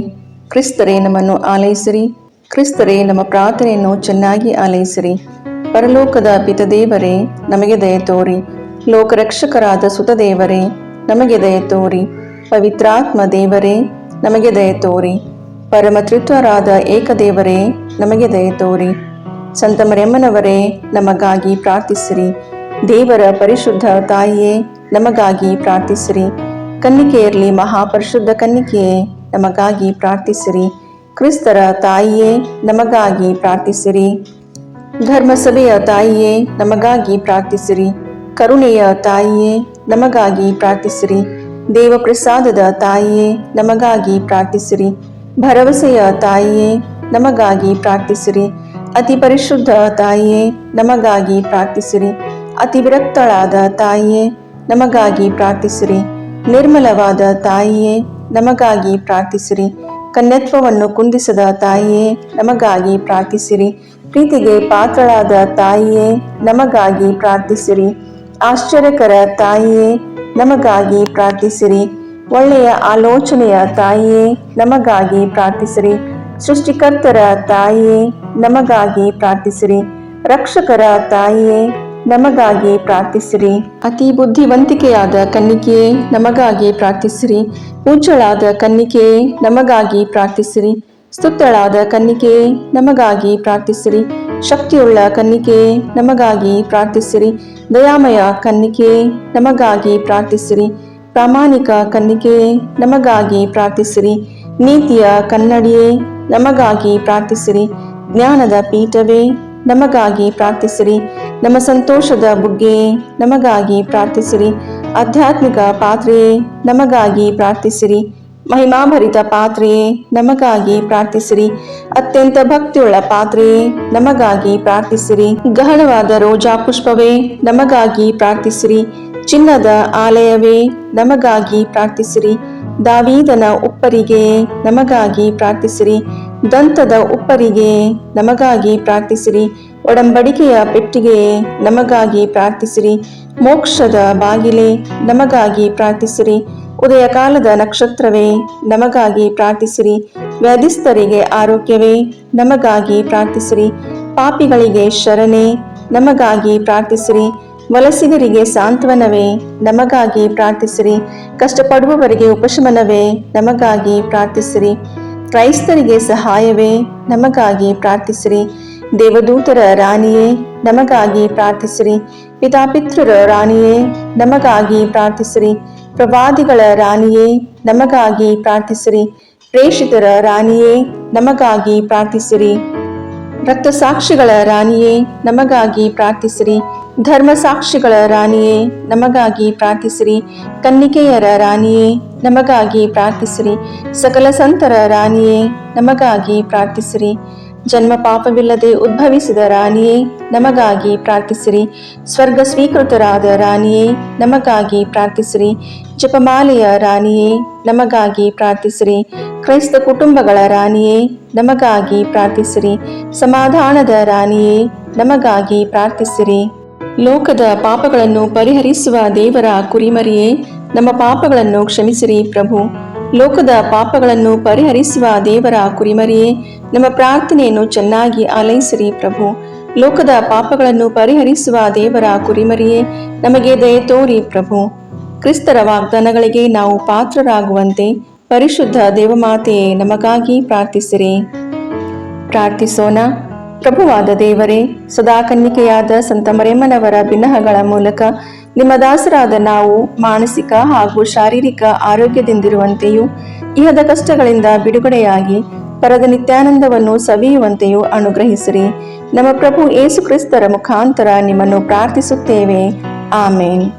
ಕ್ರಿಸ್ತರೇ ನಮ್ಮನ್ನು ಆಲೈಸಿರಿ, ಕ್ರಿಸ್ತರೇ ನಮ್ಮ ಪ್ರಾರ್ಥನೆಯನ್ನು ಚೆನ್ನಾಗಿ ಆಲೈಸಿರಿ. ಪರಲೋಕದ ಪಿತದೇವರೇ, ನಮಗೆ ದಯ ತೋರಿ. ಲೋಕರಕ್ಷಕರಾದ ಸುತದೇವರೇ, ನಮಗೆ ದಯ ತೋರಿ. ಪವಿತ್ರಾತ್ಮ ದೇವರೇ, ನಮಗೆ ದಯ ತೋರಿ. ಪರಮತ್ರಿತ್ವರಾದ ಏಕದೇವರೇ, ನಮಗೆ ದಯ ತೋರಿ. ಸಂತ ಮರಿಯಮ್ಮನವರೇ, ನಮಗಾಗಿ ಪ್ರಾರ್ಥಿಸಿರಿ. ದೇವರ ಪರಿಶುದ್ಧ ತಾಯಿಯೇ, ನಮಗಾಗಿ ಪ್ರಾರ್ಥಿಸಿರಿ. ಕನ್ನಿಕೆಯರಲ್ಲಿ ಮಹಾಪರಿಶುದ್ಧ ಕನ್ನಿಕೆಯೇ, ನಮಗಾಗಿ ಪ್ರಾರ್ಥಿಸಿರಿ. ಕ್ರಿಸ್ತರ ತಾಯಿಯೇ, ನಮಗಾಗಿ ಪ್ರಾರ್ಥಿಸಿರಿ. ಧರ್ಮಸಭೆಯ ತಾಯಿಯೇ, ನಮಗಾಗಿ ಪ್ರಾರ್ಥಿಸಿರಿ. ಕರುಣೆಯ ತಾಯಿಯೇ, ನಮಗಾಗಿ ಪ್ರಾರ್ಥಿಸಿರಿ. ದೇವಪ್ರಸಾದದ ತಾಯಿಯೇ, ನಮಗಾಗಿ ಪ್ರಾರ್ಥಿಸಿರಿ. ಭರವಸೆಯ ತಾಯಿಯೇ, ನಮಗಾಗಿ ಪ್ರಾರ್ಥಿಸಿರಿ. ಅತಿ ಪರಿಶುದ್ಧ ತಾಯಿಯೇ, ನಮಗಾಗಿ ಪ್ರಾರ್ಥಿಸಿರಿ. ಅತಿ ವಿರಕ್ತಳಾದ ತಾಯಿಯೇ, ನಮಗಾಗಿ ಪ್ರಾರ್ಥಿಸಿರಿ. ನಿರ್ಮಲವಾದ ತಾಯಿಯೇ, ನಮಗಾಗಿ ಪ್ರಾರ್ಥಿಸಿರಿ. ಕನ್ಯತ್ವವನ್ನು ಕುಂದಿಸದ ತಾಯಿಯೇ, ನಮಗಾಗಿ ಪ್ರಾರ್ಥಿಸಿರಿ. ಪ್ರೀತಿಗೆ ಪಾತ್ರಳಾದ ತಾಯಿಯೇ, ನಮಗಾಗಿ ಪ್ರಾರ್ಥಿಸಿರಿ. ಆಶ್ಚರ್ಯಕರ ತಾಯಿಯೇ, ನಮಗಾಗಿ ಪ್ರಾರ್ಥಿಸಿರಿ. ಒಳ್ಳೆಯ ಆಲೋಚನೆಯ ತಾಯಿಯೇ, ನಮಗಾಗಿ ಪ್ರಾರ್ಥಿಸಿರಿ. ಸೃಷ್ಟಿಕರ್ತರ ತಾಯಿಯೇ, ನಮಗಾಗಿ ಪ್ರಾರ್ಥಿಸಿರಿ. ರಕ್ಷಕರ ತಾಯಿಯೇ, ನಮಗಾಗಿ ಪ್ರಾರ್ಥಿಸಿರಿ. ಅತಿ ಬುದ್ಧಿವಂತಿಕೆಯಾದ ಕನ್ನಿಕೆಯೇ, ನಮಗಾಗಿ ಪ್ರಾರ್ಥಿಸಿರಿ. ಪೂಜ್ಯಳಾದ ಕನ್ನಿಕೆಯೇ, ನಮಗಾಗಿ ಪ್ರಾರ್ಥಿಸಿರಿ. ಸ್ತುತ್ಯಳಾದ ಕನ್ನಿಕೆಯೇ, ನಮಗಾಗಿ ಪ್ರಾರ್ಥಿಸಿರಿ. ಶಕ್ತಿಯುಳ್ಳ ಕನ್ನಿಕೆಯೇ, ನಮಗಾಗಿ ಪ್ರಾರ್ಥಿಸಿರಿ. ದಯಾಮಯ ಕನ್ನಿಕೆಯೇ, ನಮಗಾಗಿ ಪ್ರಾರ್ಥಿಸಿರಿ. ಪ್ರಾಮಾಣಿಕ ಕನ್ನಿಕೆಯೇ, ನಮಗಾಗಿ ಪ್ರಾರ್ಥಿಸಿರಿ. ನೀತಿಯ ಕನ್ನಡಿಯೇ, ನಮಗಾಗಿ ಪ್ರಾರ್ಥಿಸಿರಿ. ಜ್ಞಾನದ ಪೀಠವೇ, ನಮಗಾಗಿ ಪ್ರಾರ್ಥಿಸಿರಿ. ನಮ್ಮ ಸಂತೋಷದ ಬುಗ್ಗೆಯೇ, ನಮಗಾಗಿ ಪ್ರಾರ್ಥಿಸಿರಿ. ಆಧ್ಯಾತ್ಮಿಕ ಪಾತ್ರೆಯೇ, ನಮಗಾಗಿ ಪ್ರಾರ್ಥಿಸಿರಿ. ಮಹಿಮಾಭರಿತ ಪಾತ್ರೆಯೇ, ನಮಗಾಗಿ ಪ್ರಾರ್ಥಿಸಿರಿ. ಅತ್ಯಂತ ಭಕ್ತಿಯುಳ್ಳ ಪಾತ್ರೆಯೇ, ನಮಗಾಗಿ ಪ್ರಾರ್ಥಿಸಿರಿ. ಗಹನವಾದ ರೋಜಾ ಪುಷ್ಪವೇ, ನಮಗಾಗಿ ಪ್ರಾರ್ಥಿಸಿರಿ. ಚಿನ್ನದ ಆಲಯವೇ, ನಮಗಾಗಿ ಪ್ರಾರ್ಥಿಸಿರಿ. ದಾವೀದನ ಉಪ್ಪರಿಗೆಯೇ, ನಮಗಾಗಿ ಪ್ರಾರ್ಥಿಸಿರಿ. ದಂತದ ಉಪ್ಪರಿಗೆಯೇ, ನಮಗಾಗಿ ಪ್ರಾರ್ಥಿಸಿರಿ. ಒಡಂಬಡಿಕೆಯ ಪೆಟ್ಟಿಗೆಯೇ, ನಮಗಾಗಿ ಪ್ರಾರ್ಥಿಸಿರಿ. ಮೋಕ್ಷದ ಬಾಗಿಲೇ, ನಮಗಾಗಿ ಪ್ರಾರ್ಥಿಸಿರಿ. ಉದಯ ಕಾಲದ ನಕ್ಷತ್ರವೇ, ನಮಗಾಗಿ ಪ್ರಾರ್ಥಿಸಿರಿ. ವ್ಯಾಧಿಸ್ಥರಿಗೆ ಆರೋಗ್ಯವೇ, ನಮಗಾಗಿ ಪ್ರಾರ್ಥಿಸಿರಿ. ಪಾಪಿಗಳಿಗೆ ಶರಣೆ, ನಮಗಾಗಿ ಪ್ರಾರ್ಥಿಸಿರಿ. ವಲಸಿಗರಿಗೆ ಸಾಂತ್ವನವೇ, ನಮಗಾಗಿ ಪ್ರಾರ್ಥಿಸಿರಿ. ಕಷ್ಟಪಡುವವರಿಗೆ ಉಪಶಮನವೇ, ನಮಗಾಗಿ ಪ್ರಾರ್ಥಿಸಿರಿ. ಕ್ರೈಸ್ತರಿಗೆ ಸಹಾಯವೇ, ನಮಗಾಗಿ ಪ್ರಾರ್ಥಿಸಿರಿ. ದೇವದೂತರ ರಾಣಿಯೇ, ನಮಗಾಗಿ ಪ್ರಾರ್ಥಿಸಿರಿ. ಪಿತಾಪಿತೃರ ರಾಣಿಯೇ, ನಮಗಾಗಿ ಪ್ರಾರ್ಥಿಸಿರಿ. ಪ್ರವಾದಿಗಳ ರಾಣಿಯೇ, ನಮಗಾಗಿ ಪ್ರಾರ್ಥಿಸಿರಿ. ಪ್ರೇಷಿತರ ರಾಣಿಯೇ, ನಮಗಾಗಿ ಪ್ರಾರ್ಥಿಸಿರಿ. ರಕ್ತಸಾಕ್ಷಿಗಳ ರಾಣಿಯೇ, ನಮಗಾಗಿ ಪ್ರಾರ್ಥಿಸಿರಿ. ಧರ್ಮಸಾಕ್ಷಿಗಳ ರಾಣಿಯೇ, ನಮಗಾಗಿ ಪ್ರಾರ್ಥಿಸಿರಿ. ಕನ್ನಿಕೆಯರ ರಾಣಿಯೇ, ನಮಗಾಗಿ ಪ್ರಾರ್ಥಿಸಿರಿ. ಸಕಲ ಸಂತರ ರಾಣಿಯೇ, ನಮಗಾಗಿ ಪ್ರಾರ್ಥಿಸಿರಿ. ಜನ್ಮ ಪಾಪವಿಲ್ಲದೆ ಉದ್ಭವಿಸಿದ ರಾಣಿಯೇ, ನಮಗಾಗಿ ಪ್ರಾರ್ಥಿಸಿರಿ. ಸ್ವರ್ಗ ಸ್ವೀಕೃತರಾದ ರಾಣಿಯೇ, ನಮಗಾಗಿ ಪ್ರಾರ್ಥಿಸಿರಿ. ಜಪಮಾಲೆಯ ರಾಣಿಯೇ, ನಮಗಾಗಿ ಪ್ರಾರ್ಥಿಸಿರಿ. ಕ್ರೈಸ್ತ ಕುಟುಂಬಗಳ ರಾಣಿಯೇ, ನಮಗಾಗಿ ಪ್ರಾರ್ಥಿಸಿರಿ. ಸಮಾಧಾನದ ರಾಣಿಯೇ, ನಮಗಾಗಿ ಪ್ರಾರ್ಥಿಸಿರಿ. ಲೋಕದ ಪಾಪಗಳನ್ನು ಪರಿಹರಿಸುವ ದೇವರ ಕುರಿಮರಿಯೇ, ನಮ್ಮ ಪಾಪಗಳನ್ನು ಕ್ಷಮಿಸಿರಿ ಪ್ರಭು. ಲೋಕದ ಪಾಪಗಳನ್ನು ಪರಿಹರಿಸುವ ದೇವರ ಕುರಿಮರಿಯೇ, ನಮ್ಮ ಪ್ರಾರ್ಥನೆಯನ್ನು ಚೆನ್ನಾಗಿ ಆಲೈಸಿರಿ ಪ್ರಭು. ಲೋಕದ ಪಾಪಗಳನ್ನು ಪರಿಹರಿಸುವ ದೇವರ ಕುರಿಮರಿಯೇ, ನಮಗೆ ದಯೆ ತೋರಿ ಪ್ರಭು. ಕ್ರಿಸ್ತರ ವಾಗ್ದಾನಗಳಿಗೆ ನಾವು ಪಾತ್ರರಾಗುವಂತೆ ಪರಿಶುದ್ಧ ದೇವಮಾತೆಯೇ, ನಮಗಾಗಿ ಪ್ರಾರ್ಥಿಸಿರಿ. ಪ್ರಾರ್ಥಿಸೋಣ. ಪ್ರಭುವಾದ ದೇವರೇ, ಸದಾ ಕನ್ನಿಕೆಯಾದ ಸಂತ ಮರಿಯಮ್ಮನವರ ಬಿನ್ನಹಗಳ ಮೂಲಕ ನಿಮ್ಮ ದಾಸರಾದ ನಾವು ಮಾನಸಿಕ ಹಾಗೂ ಶಾರೀರಿಕ ಆರೋಗ್ಯದಿಂದಿರುವಂತೆಯೂ ಇಹದ ಕಷ್ಟಗಳಿಂದ ಬಿಡುಗಡೆಯಾಗಿ ಪರದ ನಿತ್ಯಾನಂದವನ್ನು ಸವಿಯುವಂತೆಯೂ ಅನುಗ್ರಹಿಸಿರಿ. ನಮ್ಮ ಪ್ರಭು ಯೇಸು ಕ್ರಿಸ್ತರ ಮುಖಾಂತರ ನಿಮ್ಮನ್ನು ಪ್ರಾರ್ಥಿಸುತ್ತೇವೆ. ಆಮೇನ್.